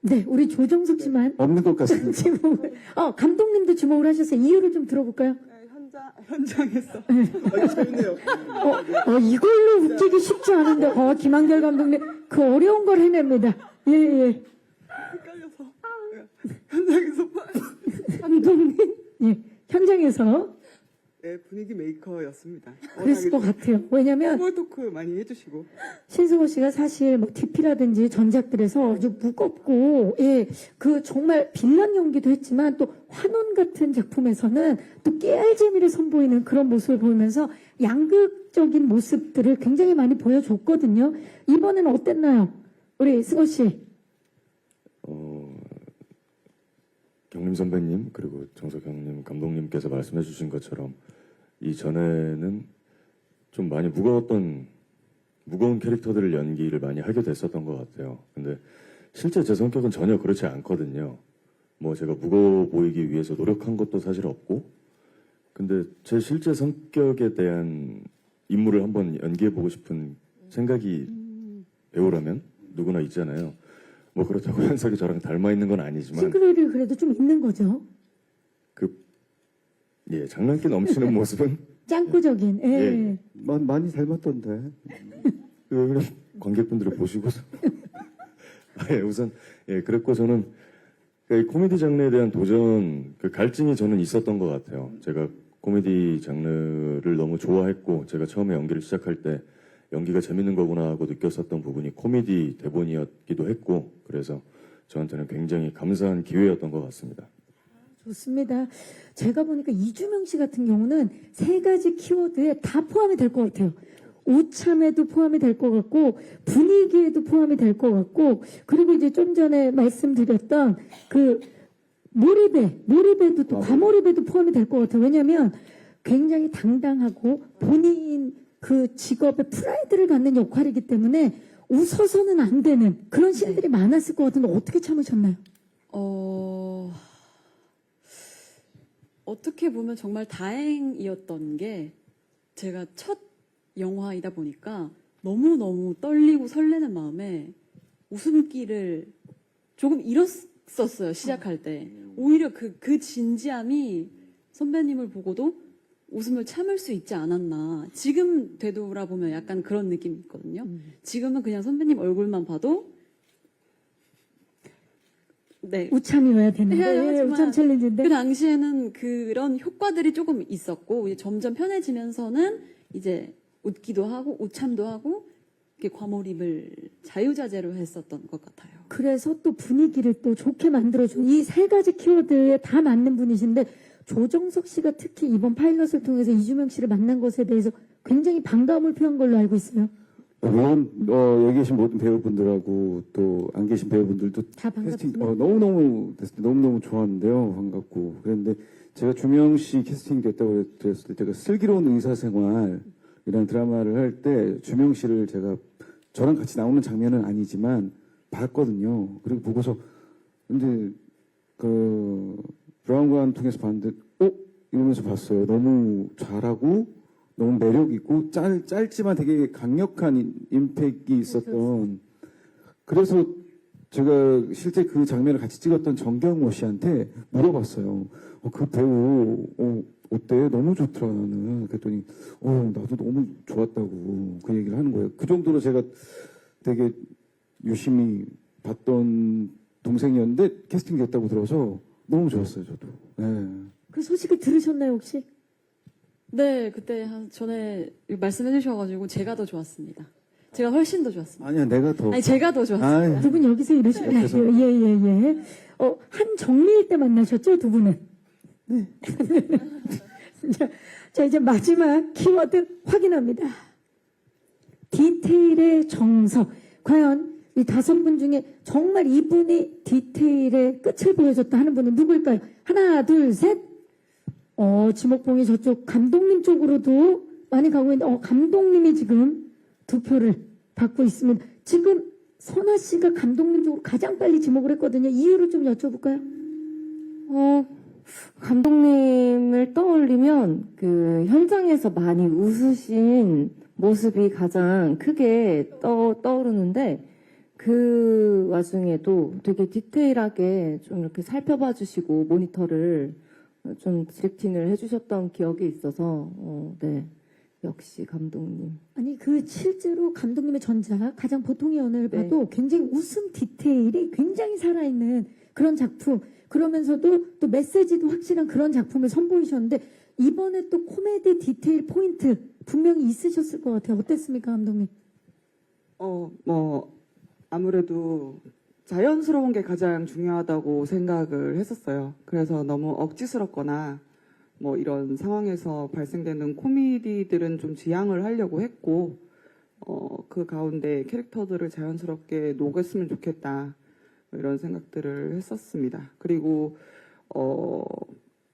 네, 우리 조정석 씨만 없는 것 같습니다. 지목을. 감독님도 지목을 하셨어요. 이유를 좀 들어볼까요? 네, 현장에서 이걸로 웃기기 쉽지 않은데, 김한결 감독님, 그 어려운 걸 해냅니다. 예, 예. 헷갈려서 현장에서 감독님, 예, 현장에서 네, 분위기 메이커였습니다. 그랬을 것 같아요. 왜냐면, 스몰 토크 많이 해주시고 신승호 씨가 사실 뭐 DP라든지 전작들에서 아주 무겁고, 예, 그 정말 빌런 연기도 했지만 또 환원 같은 작품에서는 또 깨알 재미를 선보이는 그런 모습을 보이면서 양극적인 모습들을 굉장히 많이 보여줬거든요. 이번에는 어땠나요? 우리 승호 씨. 경림 선배님 그리고 정석 형님 감독님께서 말씀해 주신 것처럼 이전에는 좀 많이 무거운 캐릭터들을 연기를 많이 하게 됐었던 것 같아요. 근데 실제 제 성격은 전혀 그렇지 않거든요. 뭐 제가 무거워 보이기 위해서 노력한 것도 사실 없고, 근데 제 실제 성격에 대한 인물을 한번 연기해보고 싶은 생각이 배우라면 누구나 있잖아요. 뭐 그렇다고 현석이 저랑 닮아 있는 건 아니지만 싱크로율이 그래도 좀 있는 거죠. 장난기 넘치는 모습은 짱구적인. 예. 예. 많이 닮았던데. 그럼 관객분들이 보시고서 우선 그랬고 저는 이 코미디 장르에 대한 도전 그 갈증이 저는 있었던 것 같아요. 제가 코미디 장르를 너무 좋아했고 제가 처음에 연기를 시작할 때 연기가 재밌는 거구나 하고 느꼈었던 부분이 코미디 대본이었기도 했고 그래서 저한테는 굉장히 감사한 기회였던 것 같습니다. 좋습니다. 제가 보니까 이주명 씨 같은 경우는 세 가지 키워드에 다 포함이 될 것 같아요. 우참에도 포함이 될 것 같고 분위기에도 포함이 될 것 같고 그리고 이제 좀 전에 말씀드렸던 그 몰입에도 또 과몰입에도 포함이 될 것 같아요. 왜냐하면 굉장히 당당하고 본인 그 직업의 프라이드를 갖는 역할이기 때문에 웃어서는 안 되는 그런 씬들이 많았을 것 같은데 어떻게 참으셨나요? 어떻게 보면 정말 다행이었던 게 제가 첫 영화이다 보니까 너무너무 떨리고 설레는 마음에 웃음기를 조금 잃었었어요, 시작할 때. 오히려 그 진지함이 선배님을 보고도 웃음을 참을 수 있지 않았나. 지금 되돌아보면 약간 그런 느낌이 있거든요. 지금은 그냥 선배님 얼굴만 봐도 네. 우참이어야 되는데 해야 하지만 우참 챌린지인데 그 당시에는 그런 효과들이 조금 있었고 이제 점점 편해지면서는 이제 웃기도 하고 우참도 하고 이렇게 과몰입을 자유자재로 했었던 것 같아요. 그래서 또 분위기를 또 좋게 만들어준 이 세 가지 키워드에 다 맞는 분이신데 조정석 씨가 특히 이번 파일럿을 통해서 이주명 씨를 만난 것에 대해서 굉장히 반감을 표한 걸로 알고 있어요. 물론 여기 계신 모든 배우분들하고 또 안 계신 배우분들도 다 캐스팅 반갑습니다. 너무너무 좋았는데요. 반갑고 그런데 제가 주명 씨 캐스팅 됐다고 그랬을 때 제가 슬기로운 의사생활이라는 드라마를 할 때 주명 씨를 제가 저랑 같이 나오는 장면은 아니지만 봤거든요. 그리고 보고서 근데 그 브라운관 통해서 봤는데 이러면서 봤어요. 너무 잘하고 너무 매력 있고 짧지만 되게 강력한 임팩이 있었던. 그래서 제가 실제 그 장면을 같이 찍었던 정경호 씨한테 물어봤어요. 그 배우 어때? 너무 좋더라 나는. 그랬더니 나도 너무 좋았다고 그 얘기를 하는 거예요. 그 정도로 제가 되게 유심히 봤던 동생이었는데 캐스팅 됐다고 들어서 너무 좋았어요 저도. 네. 그 소식을 들으셨나요 혹시? 네, 그때 전에 말씀해 주셔가지고 제가 더 좋았습니다. 제가 훨씬 더 좋았습니다. 아니야 내가 더. 아니, 제가 더 좋았어요. 아이, 두 분 여기서 이러시면 안 돼요. 예. 한정리일 때 만나셨죠 두 분은? 네. 자 이제 마지막 키워드 확인합니다. 디테일의 정석. 과연 이 5분 중에 정말 이분이 디테일의 끝을 보여줬다 하는 분은 누구일까요? 하나, 둘, 셋. 지목봉이 저쪽 감독님 쪽으로도 많이 가고 있는데, 감독님이 지금 2표를 받고 있습니다. 지금 선아 씨가 감독님 쪽으로 가장 빨리 지목을 했거든요. 이유를 좀 여쭤볼까요? 감독님을 떠올리면 그 현장에서 많이 웃으신 모습이 가장 크게 떠오르는데 그 와중에도 되게 디테일하게 좀 이렇게 살펴봐 주시고 모니터를 좀 디렉팅을 해주셨던 기억이 있어서 네 역시 감독님. 아니 그 실제로 감독님의 전작 가장 보통의 연애를 네. 봐도 굉장히 웃음 디테일이 굉장히 살아있는 그런 작품, 그러면서도 또 메시지도 확실한 그런 작품을 선보이셨는데 이번에 또 코미디 디테일 포인트 분명히 있으셨을 것 같아요. 어땠습니까, 감독님? 뭐 아무래도 자연스러운 게 가장 중요하다고 생각을 했었어요. 그래서 너무 억지스럽거나 뭐 이런 상황에서 발생되는 코미디들은 좀 지양을 하려고 했고, 그 가운데 캐릭터들을 자연스럽게 녹였으면 좋겠다. 뭐 이런 생각들을 했었습니다. 그리고,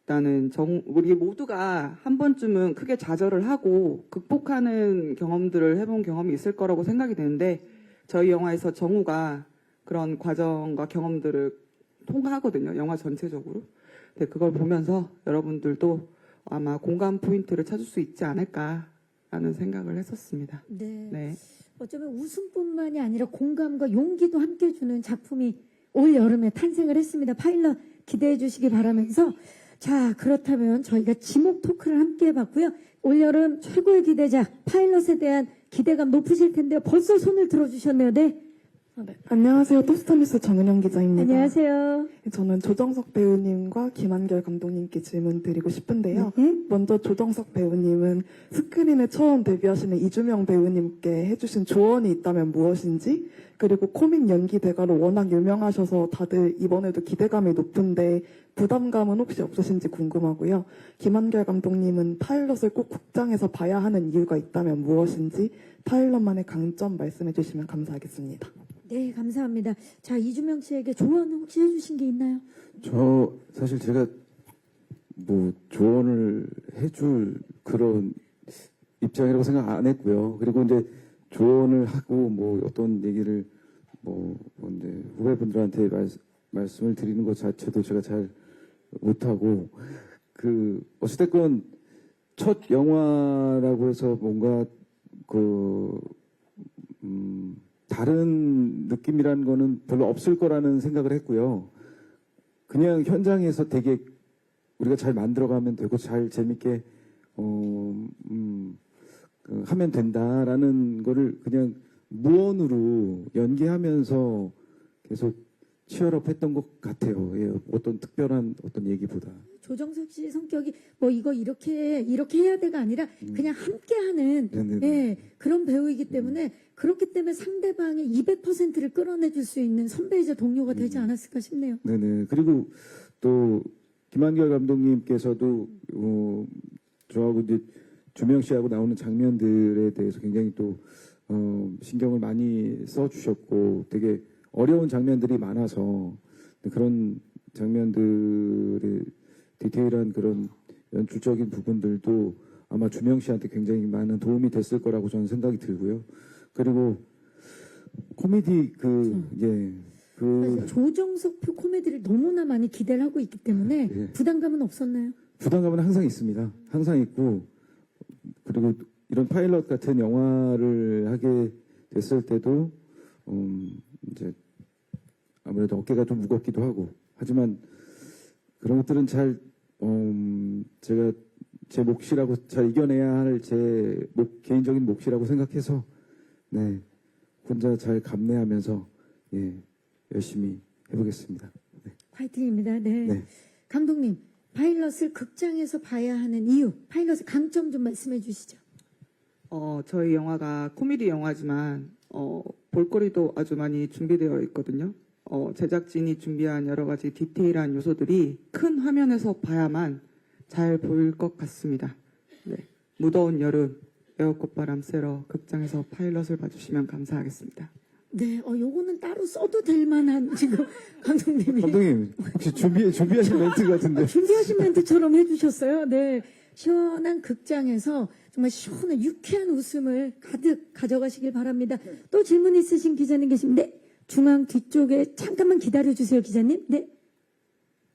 나는 우리 모두가 한 번쯤은 크게 좌절을 하고 극복하는 경험들을 해본 경험이 있을 거라고 생각이 되는데, 저희 영화에서 정우가 그런 과정과 경험들을 통과하거든요. 영화 전체적으로. 네, 그걸 보면서 여러분들도 아마 공감 포인트를 찾을 수 있지 않을까라는 생각을 했었습니다. 네. 네. 어쩌면 웃음뿐만이 아니라 공감과 용기도 함께 주는 작품이 올 여름에 탄생을 했습니다. 파일럿 기대해 주시기 바라면서 자, 그렇다면 저희가 지목 토크를 함께 해봤고요. 올 여름 최고의 기대작 파일럿에 대한 기대감 높으실 텐데요. 벌써 손을 들어주셨네요. 네. 네. 안녕하세요. 토스터뉴스 정은영 기자입니다. 안녕하세요. 저는 조정석 배우님과 김한결 감독님께 질문 드리고 싶은데요. 네. 먼저 조정석 배우님은 스크린에 처음 데뷔하시는 이주명 배우님께 해주신 조언이 있다면 무엇인지, 그리고 코믹 연기 대가로 워낙 유명하셔서 다들 이번에도 기대감이 높은데 부담감은 혹시 없으신지 궁금하고요. 김한결 감독님은 파일럿을 꼭 극장에서 봐야 하는 이유가 있다면 무엇인지 파일럿만의 강점 말씀해 주시면 감사하겠습니다. 네, 감사합니다. 자, 이주명 씨에게 조언 혹시 해주신 게 있나요? 사실 제가 뭐 조언을 해줄 그런 입장이라고 생각 안 했고요. 그리고 이제 조언을 하고 뭐 어떤 얘기를 뭐 이제 후배분들한테 말씀을 드리는 것 자체도 제가 잘 못하고, 어찌됐건 첫 영화라고 해서 뭔가 다른 느낌이라는 거는 별로 없을 거라는 생각을 했고요. 그냥 현장에서 되게 우리가 잘 만들어가면 되고 잘 재밌게 하면 된다라는 거를 그냥 무언으로 연기하면서 계속 치열업 했던 것 같아요. 예, 어떤 특별한 어떤 얘기보다. 조정석 씨 성격이 뭐 이거 이렇게 해야 돼가 아니라 그냥 함께하는 네네네. 예, 그런 배우이기 때문에 그렇기 때문에 상대방의 200%를 끌어내줄 수 있는 선배이자 동료가 되지 않았을까 싶네요. 네네. 그리고 또 김한결 감독님께서도 저하고 이제 주명 씨하고 나오는 장면들에 대해서 굉장히 또 신경을 많이 써주셨고, 되게 어려운 장면들이 많아서 그런 장면들의 디테일한 그런 연출적인 부분들도 아마 주명 씨한테 굉장히 많은 도움이 됐을 거라고 저는 생각이 들고요. 그리고 코미디 조정석 표 코미디를 너무나 많이 기대를 하고 있기 때문에 예. 부담감은 없었나요? 부담감은 항상 있습니다. 항상 있고, 그리고 이런 파일럿 같은 영화를 하게 됐을 때도 이제 아무래도 어깨가 좀 무겁기도 하고, 하지만 그런 것들은 잘 제가 제 몫이라고 잘 이겨내야 할 제 개인적인 몫이라고 생각해서 네, 혼자 잘 감내하면서 예, 열심히 해보겠습니다. 네. 파이팅입니다. 네. 네. 감독님, 파일럿을 극장에서 봐야 하는 이유, 파일럿의 강점 좀 말씀해 주시죠. 저희 영화가 코미디 영화지만 볼거리도 아주 많이 준비되어 있거든요. 제작진이 준비한 여러 가지 디테일한 요소들이 큰 화면에서 봐야만 잘 보일 것 같습니다. 네. 무더운 여름 에어컨바람 쐬러 극장에서 파일럿을 봐주시면 감사하겠습니다. 네, 요거는 따로 써도 될 만한 지금 감독님이 감독님 혹시 준비하신 멘트 같은데. 준비하신 멘트처럼 해주셨어요. 네, 시원한 극장에서 정말 시원한 유쾌한 웃음을 가득 가져가시길 바랍니다. 또 질문 있으신 기자님 계십니다. 네, 중앙 뒤쪽에 잠깐만 기다려주세요, 기자님. 네,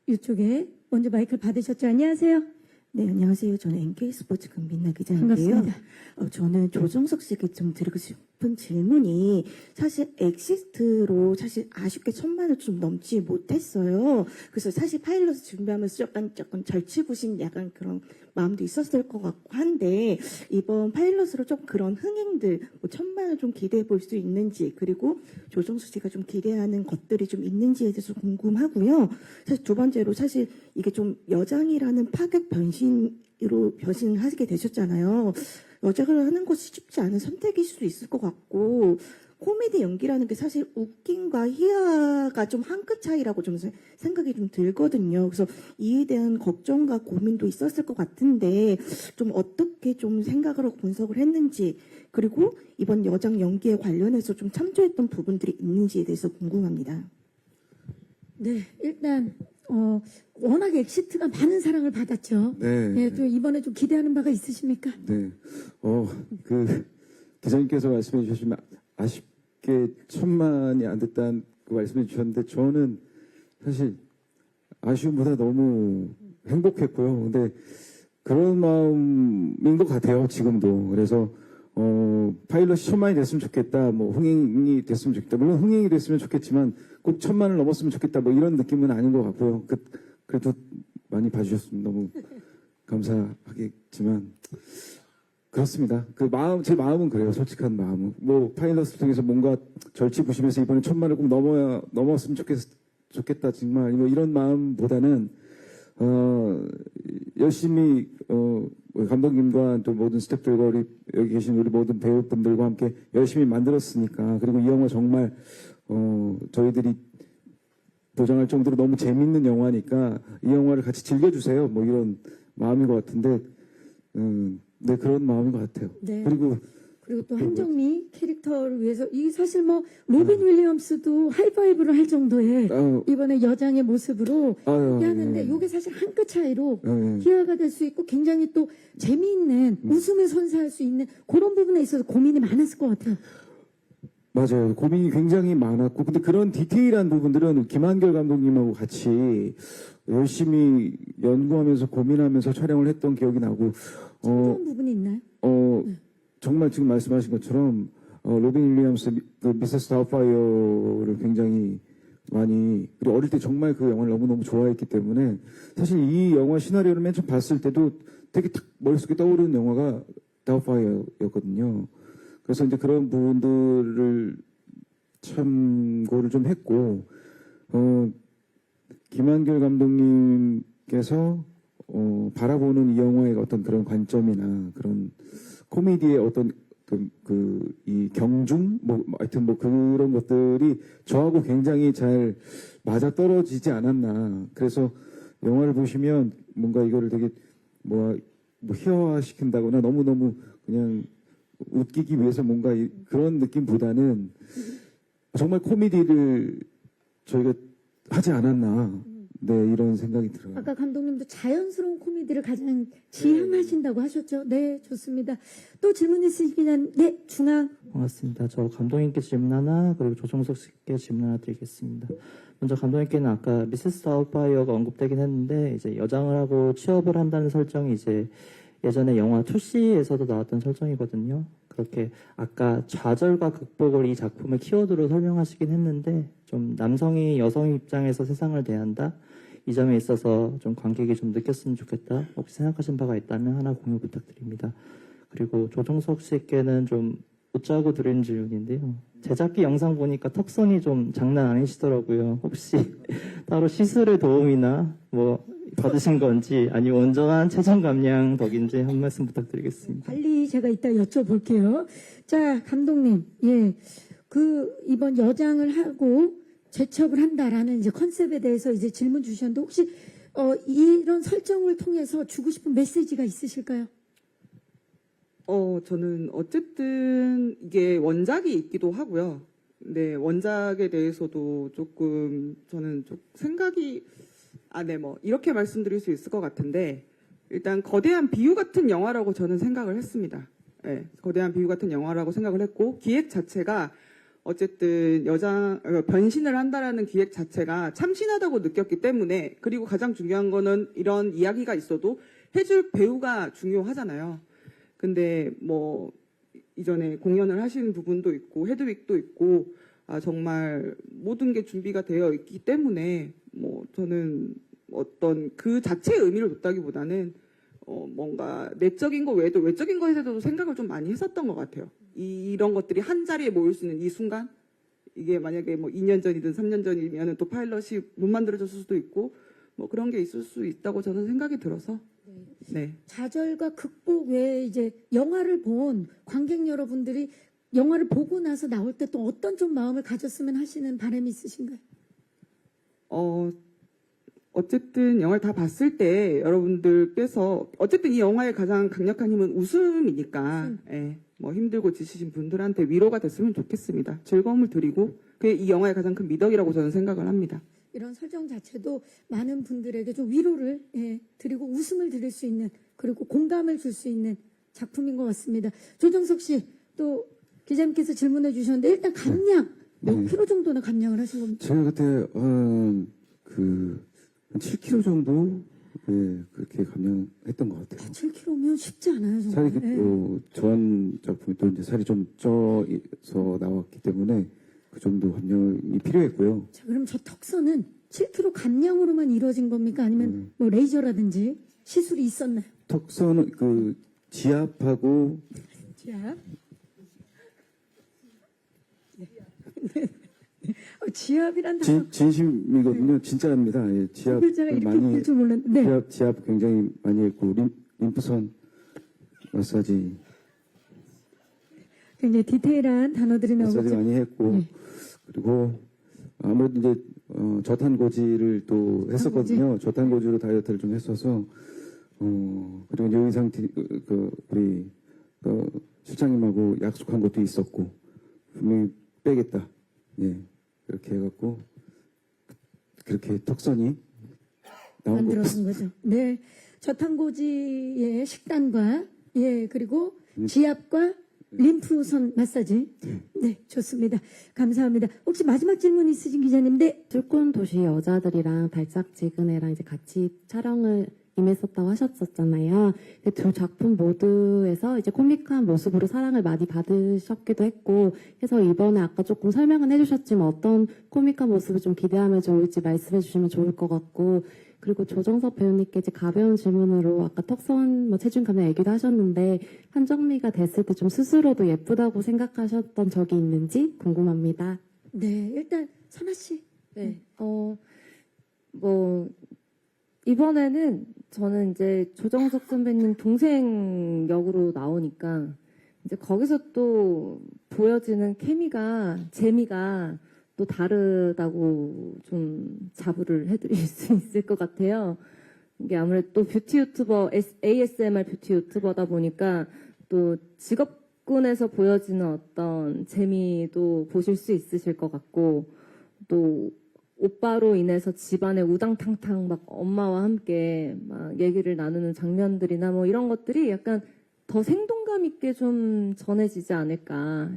이쪽에 먼저 마이크를 받으셨죠. 안녕하세요. 네, 안녕하세요. 저는 NK스포츠 금민나 기자인데요. 반갑습니다. 저는 조정석 씨에게 좀 드리고 싶은 질문이 사실 엑시트로 사실 아쉽게 1,000만을 좀 넘지 못했어요. 그래서 사실 파일럿 준비하면서 조금 절치부심 약간 그런 마음도 있었을 것 같고 한데 이번 파일럿으로 좀 그런 흥행들 1,000만을 좀 기대해 볼 수 있는지 그리고 조정석 씨가 좀 기대하는 것들이 좀 있는지에 대해서 궁금하고요. 사실 두 번째로 사실 이게 좀 여장이라는 파격 변신으로 변신을 하게 되셨잖아요. 여장을 하는 것이 쉽지 않은 선택일 수도 있을 것 같고 코미디 연기라는 게 사실 웃김과 희화가 좀 한 끗 차이라고 좀 생각이 좀 들거든요. 그래서 이에 대한 걱정과 고민도 있었을 것 같은데 좀 어떻게 좀 생각을 하고 분석을 했는지 그리고 이번 여장 연기에 관련해서 좀 참조했던 부분들이 있는지에 대해서 궁금합니다. 네, 일단 워낙 엑시트가 많은 사랑을 받았죠. 네. 네, 또 이번에 좀 기대하는 바가 있으십니까? 네. 그 기자님께서 말씀해 주시면 아쉽게 1,000만이 안 됐다는 그 말씀해 주셨는데 저는 사실 아쉬움보다 너무 행복했고요. 근데 그런 마음인 것 같아요. 지금도. 그래서 파일럿이 1,000만이 됐으면 좋겠다. 뭐 흥행이 됐으면 좋겠다. 물론 흥행이 됐으면 좋겠지만 꼭 1,000만을 넘었으면 좋겠다. 뭐 이런 느낌은 아닌 것 같고요. 그래도 많이 봐주셨으면 너무 감사하겠지만 그렇습니다. 제 마음은 그래요. 솔직한 마음은. 뭐 파일럿을 통해서 뭔가 절치부심해서 이번에 1,000만을 꼭 넘었으면 좋겠다. 정말 뭐 이런 마음보다는 열심히 감독님과 또 모든 스태프들과 여기 계신 우리 모든 배우분들과 함께 열심히 만들었으니까 그리고 이 영화 정말 저희들이 보장할 정도로 너무 재밌는 영화니까 이 영화를 같이 즐겨주세요. 뭐 이런 마음인 것 같은데 네 그런 마음인 것 같아요. 네. 그리고 또 한정미 캐릭터를 위해서 이 사실 뭐 로빈 윌리엄스도 하이파이브를 할 정도의 이번에 여장의 모습으로 하는데 이게 사실 한 끗 차이로 희화가 될 수 있고 굉장히 또 재미있는 웃음을 선사할 수 있는 그런 부분에 있어서 고민이 많았을 것 같아요. 맞아요. 고민이 굉장히 많았고 근데 그런 디테일한 부분들은 김한결 감독님하고 같이 열심히 연구하면서 고민하면서 촬영을 했던 기억이 나고 어떤 부분이 있나요? 정말 지금 말씀하신 것처럼 로빈 윌리엄스 그 미세스 다우파이어를 굉장히 많이 그리고 어릴 때 정말 그 영화를 너무너무 좋아했기 때문에 사실 이 영화 시나리오를 맨 처음 봤을 때도 되게 탁 머릿속에 떠오르는 영화가 다우파이어였거든요. 그래서 이제 그런 부분들을 참고를 좀 했고 김한결 감독님께서 바라보는 이 영화의 어떤 그런 관점이나 그런 코미디의 어떤 이 경중 뭐 하여튼 뭐 그런 것들이 저하고 굉장히 잘 맞아 떨어지지 않았나. 그래서 영화를 보시면 뭔가 이거를 되게 뭐 희화화시킨다거나 너무너무 그냥 웃기기 위해서 뭔가 그런 느낌보다는 정말 코미디를 저희가 하지 않았나. 네, 이런 생각이 들어요. 아까 감독님도 자연스러운 코미디를 가장 지향하신다고 하셨죠? 네, 좋습니다. 또 질문 있으시면 네, 중앙. 반갑습니다. 저 감독님께 질문 하나 그리고 조정석 씨께 질문 하나 드리겠습니다. 먼저 감독님께는 아까 미세스 다우파이어가 언급되긴 했는데 이제 여장을 하고 취업을 한다는 설정이 이제 예전에 영화 투시에서도 나왔던 설정이거든요. 그렇게 아까 좌절과 극복을 이 작품의 키워드로 설명하시긴 했는데 좀 남성이 여성 입장에서 세상을 대한다. 이 점에 있어서 좀 관객이 좀 느꼈으면 좋겠다. 혹시 생각하신 바가 있다면 하나 공유 부탁드립니다. 그리고 조정석 씨께는 좀 웃자고 드리는 질문인데요. 제작기 영상 보니까 턱선이 좀 장난 아니시더라고요. 혹시 따로 시술의 도움이나 뭐 받으신 건지 아니면 온전한 체중 감량 덕인지 한 말씀 부탁드리겠습니다. 빨리 제가 이따 여쭤볼게요. 자, 감독님, 예, 이번 여장을 하고 재첩을 한다라는 이제 컨셉에 대해서 이제 질문 주셨는데 혹시 이런 설정을 통해서 주고 싶은 메시지가 있으실까요? 저는 어쨌든 이게 원작이 있기도 하고요. 네, 원작에 대해서도 조금 저는 좀 생각이 뭐 이렇게 말씀드릴 수 있을 것 같은데 일단 거대한 비유 같은 영화라고 저는 생각을 했습니다. 네, 거대한 비유 같은 영화라고 생각을 했고 기획 자체가 어쨌든 변신을 한다라는 기획 자체가 참신하다고 느꼈기 때문에 그리고 가장 중요한 거는 이런 이야기가 있어도 해줄 배우가 중요하잖아요. 근데 뭐 이전에 공연을 하신 부분도 있고 헤드윅도 있고 정말 모든 게 준비가 되어 있기 때문에 뭐 저는 어떤 그 자체의 의미를 뒀다기보다는 뭔가 내적인 거 외에도 외적인 거에 대해서도 생각을 좀 많이 했었던 것 같아요. 이런 것들이 한 자리에 모일 수 있는 이 순간, 이게 만약에 뭐 2년 전이든 3년 전이면 또 파일럿이 못 만들어졌을 수도 있고 뭐 그런 게 있을 수 있다고 저는 생각이 들어서. 네. 좌절과 극복 외에 이제 영화를 본 관객 여러분들이 영화를 보고 나서 나올 때 또 어떤 좀 마음을 가졌으면 하시는 바람이 있으신가요? 어쨌든 영화를 다 봤을 때 여러분들께서 어쨌든 이 영화의 가장 강력한 힘은 웃음이니까 예, 뭐 힘들고 지치신 분들한테 위로가 됐으면 좋겠습니다. 즐거움을 드리고 그게 이 영화의 가장 큰 미덕이라고 저는 생각을 합니다. 이런 설정 자체도 많은 분들에게 좀 위로를 드리고 웃음을 드릴 수 있는 그리고 공감을 줄 수 있는 작품인 것 같습니다. 조정석 씨 또 기자님께서 질문해 주셨는데 일단 감량 몇 네. 킬로 정도나 감량을 하신 겁니까? 제가 그때 한 7kg 정도 그렇게 감량했던 것 같아요. 7kg면 쉽지 않아요, 살이 정말. 전 작품이 또 이제 살이 좀 쪄서 나왔기 때문에 그 정도 감량이 필요했고요. 자, 그럼 저 턱선은 7kg 감량으로만 이루어진 겁니까? 아니면 뭐 레이저라든지 시술이 있었나요? 턱선은 지압하고 자. 지압이란 단어 진심이거든요. 진짜입니다. 예, 지압 글자가 이렇게 많이 될 줄 몰랐는데 네. 지압 굉장히 많이 했고 림프선 마사지 굉장히 디테일한 단어들이 마사지 나오죠. 많이 했고 그리고 아무래도 이제 저탄고지를 또 했었거든요. 저탄고지로 다이어트를 좀 했어서 그리고 이제 의상 우리 실장님하고 약속한 것도 있었고 분명히 빼겠다. 예, 그렇게 해갖고 그렇게 턱선이 나온 거. 만들어진 거죠. 네, 저탄고지의 식단과 그리고 지압과 림프선 마사지. 네, 좋습니다. 감사합니다. 혹시 마지막 질문 있으신 기자님? 네. 술꾼 도시 여자들이랑 달짝지근해랑 이제 같이 촬영을 임했었다고 하셨었잖아요. 두 작품 모두에서 이제 코믹한 모습으로 사랑을 많이 받으셨기도 했고, 그래서 이번에 아까 조금 설명은 해주셨지만 어떤 코믹한 모습을 좀 기대하면 좋을지 말씀해 주시면 좋을 것 같고, 그리고 조정석 배우님께 이제 가벼운 질문으로 아까 턱선 체중 감량 얘기도 하셨는데 한정미가 됐을 때 좀 스스로도 예쁘다고 생각하셨던 적이 있는지 궁금합니다. 네, 일단 선아 씨. 네. 이번에는 저는 이제 조정석 선배님 동생 역으로 나오니까 이제 거기서 또 보여지는 재미가 또 다르다고 좀 자부를 해드릴 수 있을 것 같아요. 이게 아무래도 또 뷰티 유튜버, ASMR 뷰티 유튜버다 보니까 또 직업군에서 보여지는 어떤 재미도 보실 수 있으실 것 같고 또 오빠로 인해서 집안에 우당탕탕 막 엄마와 함께 막 얘기를 나누는 장면들이나 뭐 이런 것들이 약간 더 생동감 있게 좀 전해지지 않을까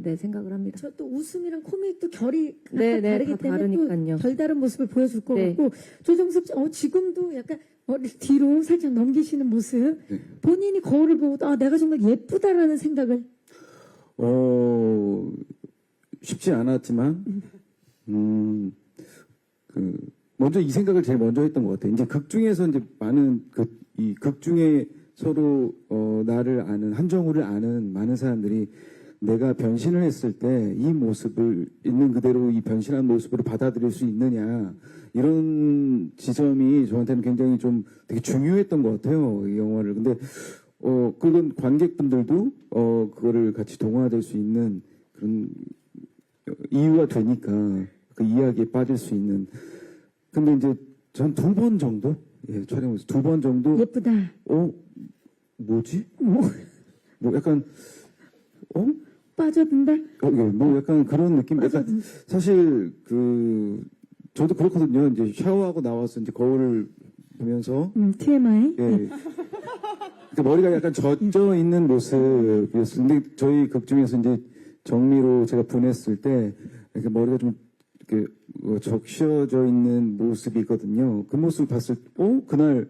네 생각을 합니다. 저 또 웃음이랑 코믹도 결이 네, 다르기 다 때문에 다르니까요. 또 별다른 모습을 보여줄 것 네. 같고 조정석 씨 지금도 약간 머리를 뒤로 살짝 넘기시는 모습 본인이 거울을 보고 내가 정말 예쁘다라는 생각을 쉽지 않았지만 먼저 이 생각을 제일 먼저 했던 것 같아요. 이제 극 중에서 이제 많은 이 극 중에 서로 나를 아는 한정우를 아는 많은 사람들이 내가 변신을 했을 때 이 모습을 있는 그대로 이 변신한 모습으로 받아들일 수 있느냐 이런 지점이 저한테는 굉장히 좀 되게 중요했던 것 같아요. 이 영화를. 근데 그런 관객분들도 그거를 같이 동화될 수 있는 그런 이유가 되니까 그 이야기에 빠질 수 있는. 근데 이제 전 2번 정도 촬영에서 2번 정도 예쁘다. 뭐지? 뭐 약간 빠져든다. 뭐 약간 그런 느낌. 약간 사실 저도 그렇거든요. 이제 샤워하고 나와서 이제 거울을 보면서 TMI. 그 머리가 약간 젖어 있는 모습이었어요. 근데 저희 극 중에서 이제 정리로 제가 보냈을 때 이렇게 머리가 좀 이렇게 적셔져 있는 모습이 있거든요. 그 모습을 봤을 때 그날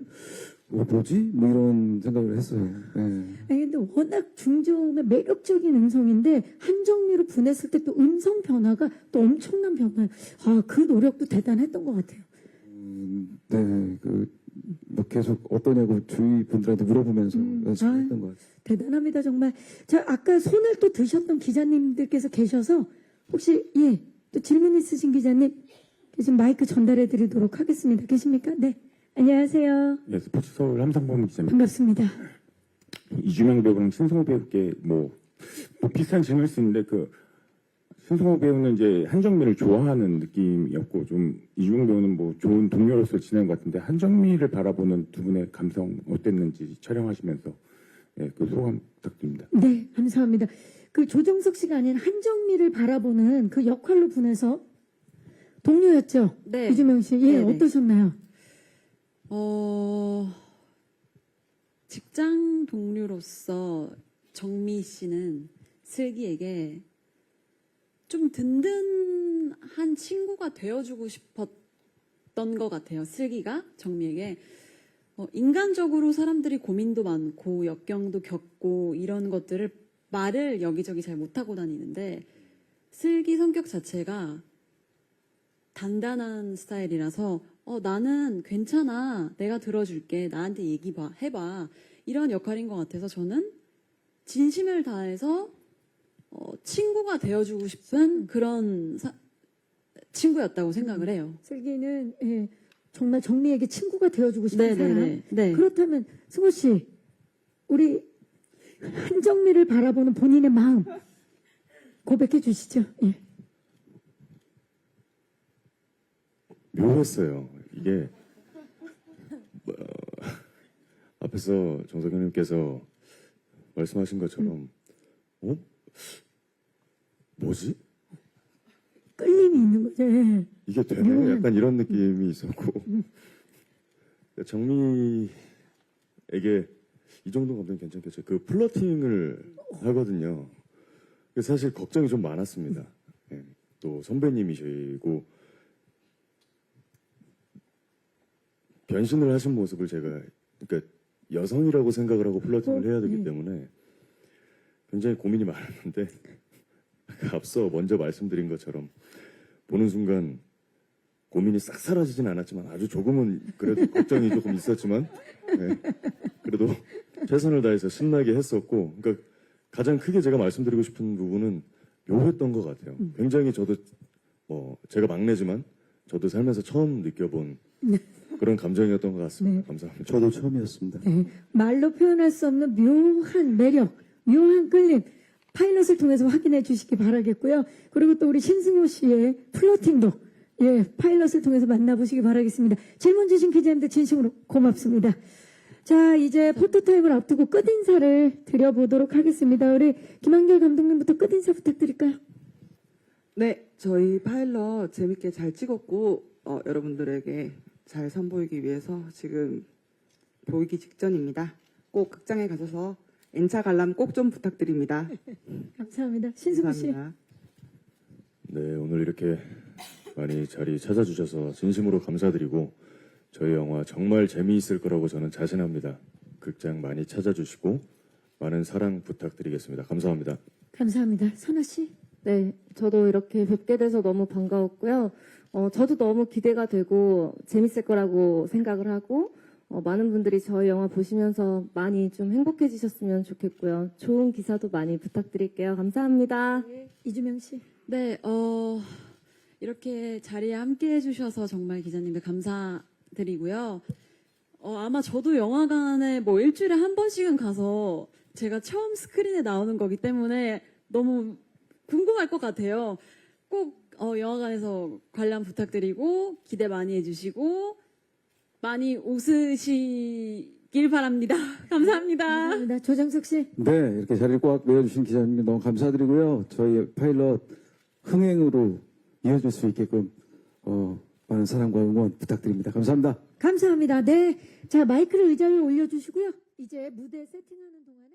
뭐지? 뭐 이런 생각을 했어요. 예. 아니, 근데 워낙 중저음의 매력적인 음성인데 한정미로 분했을 때 또 음성 변화가 또 엄청난 변화. 아, 그 노력도 대단했던 것 같아요. 네, 뭐 계속 어떠냐고 주위 분들한테 물어보면서 연습했던 것 같아요. 대단합니다, 정말. 자, 아까 손을 또 드셨던 기자님들께서 계셔서 혹시 또 질문 있으신 기자님 지금 마이크 전달해 드리도록 하겠습니다. 계십니까? 네. 안녕하세요. 네, 스포츠 서울 함상범 기자입니다. 반갑습니다. 이주명 배우랑 신승호 배우께 뭐 비슷한 질문일 수 있는데 신승호 배우는 이제 한정미를 좋아하는 느낌이었고 좀 이주명 배우는 뭐 좋은 동료로서 지낸 것 같은데 한정미를 바라보는 두 분의 감성 어땠는지 촬영하시면서 그 소감 부탁드립니다. 네, 감사합니다. 그 조정석 씨가 아닌 한정미를 바라보는 그 역할로 분해서 동료였죠? 네. 이주명 씨. 예, 네네. 어떠셨나요? 직장 동료로서 정미 씨는 슬기에게 좀 든든한 친구가 되어주고 싶었던 것 같아요. 슬기가 정미에게. 인간적으로 사람들이 고민도 많고 역경도 겪고 이런 것들을 말을 여기저기 잘 못하고 다니는데 슬기 성격 자체가 단단한 스타일이라서 나는 괜찮아. 내가 들어줄게. 나한테 해봐. 이런 역할인 것 같아서 저는 진심을 다해서 친구가 되어주고 싶은 그런 친구였다고 생각을 해요. 슬기는 정말 정미에게 친구가 되어주고 싶은 사람. 네. 그렇다면 승호 씨, 우리 한정미를 바라보는 본인의 마음 고백해 주시죠. 예. 묘했어요. 이게 앞에서 정석현님께서 말씀하신 것처럼 뭐지? 끌림이 있는 거죠. 예. 이게 되네? 약간 이런 느낌이 있었고 정미에게 이 정도 감정이 괜찮겠죠. 그 플러팅을 하거든요. 그래서 사실 걱정이 좀 많았습니다. 예. 또 선배님이시고 변신을 하신 모습을 제가 그러니까 여성이라고 생각을 하고 플러팅을 해야 되기 때문에 굉장히 고민이 많았는데 앞서 먼저 말씀드린 것처럼 보는 순간 고민이 싹 사라지진 않았지만 아주 조금은 그래도 걱정이 조금 있었지만 그래도 최선을 다해서 신나게 했었고 그러니까 가장 크게 제가 말씀드리고 싶은 부분은 묘했던 것 같아요. 굉장히 저도 제가 막내지만 저도 살면서 처음 느껴본 그런 감정이었던 것 같습니다. 감사합니다. 저도 처음이었습니다. 네. 말로 표현할 수 없는 묘한 매력, 묘한 끌림 파일럿을 통해서 확인해 주시기 바라겠고요. 그리고 또 우리 신승호 씨의 플러팅도 파일럿을 통해서 만나보시기 바라겠습니다. 질문 주신 기자님들 진심으로 고맙습니다. 자, 이제 포토타임을 앞두고 끝인사를 드려보도록 하겠습니다. 우리 김한결 감독님부터 끝인사 부탁드릴까요? 네, 저희 파일럿 재밌게 잘 찍었고 여러분들에게 잘 선보이기 위해서 지금 보이기 직전입니다. 꼭 극장에 가셔서 N차 관람 꼭 좀 부탁드립니다. 감사합니다. 신승호 씨. 감사합니다. 네, 오늘 이렇게 많이 자리 찾아주셔서 진심으로 감사드리고 저희 영화 정말 재미있을 거라고 저는 자신합니다. 극장 많이 찾아주시고 많은 사랑 부탁드리겠습니다. 감사합니다. 감사합니다. 선아 씨. 네, 저도 이렇게 뵙게 돼서 너무 반가웠고요. 저도 너무 기대가 되고 재밌을 거라고 생각을 하고 많은 분들이 저희 영화 보시면서 많이 좀 행복해지셨으면 좋겠고요. 좋은 기사도 많이 부탁드릴게요. 감사합니다. 이주명 씨. 네, 이렇게 자리에 함께 해주셔서 정말 기자님들 감사드리고요. 아마 저도 영화관에 뭐 일주일에 한 번씩은 가서 제가 처음 스크린에 나오는 거기 때문에 너무 궁금할 것 같아요. 꼭 영화관에서 관람 부탁드리고 기대 많이 해주시고 많이 웃으시길 바랍니다. 감사합니다. 감사합니다. 조정석 씨. 네, 이렇게 자리를 꽉 메워주신 기자님 너무 감사드리고요. 저희 파일럿 흥행으로 이어질 수 있게끔 많은 사랑과 응원 부탁드립니다. 감사합니다. 감사합니다. 네. 자, 마이크를 의자에 올려주시고요. 이제 무대 세팅하는 동안에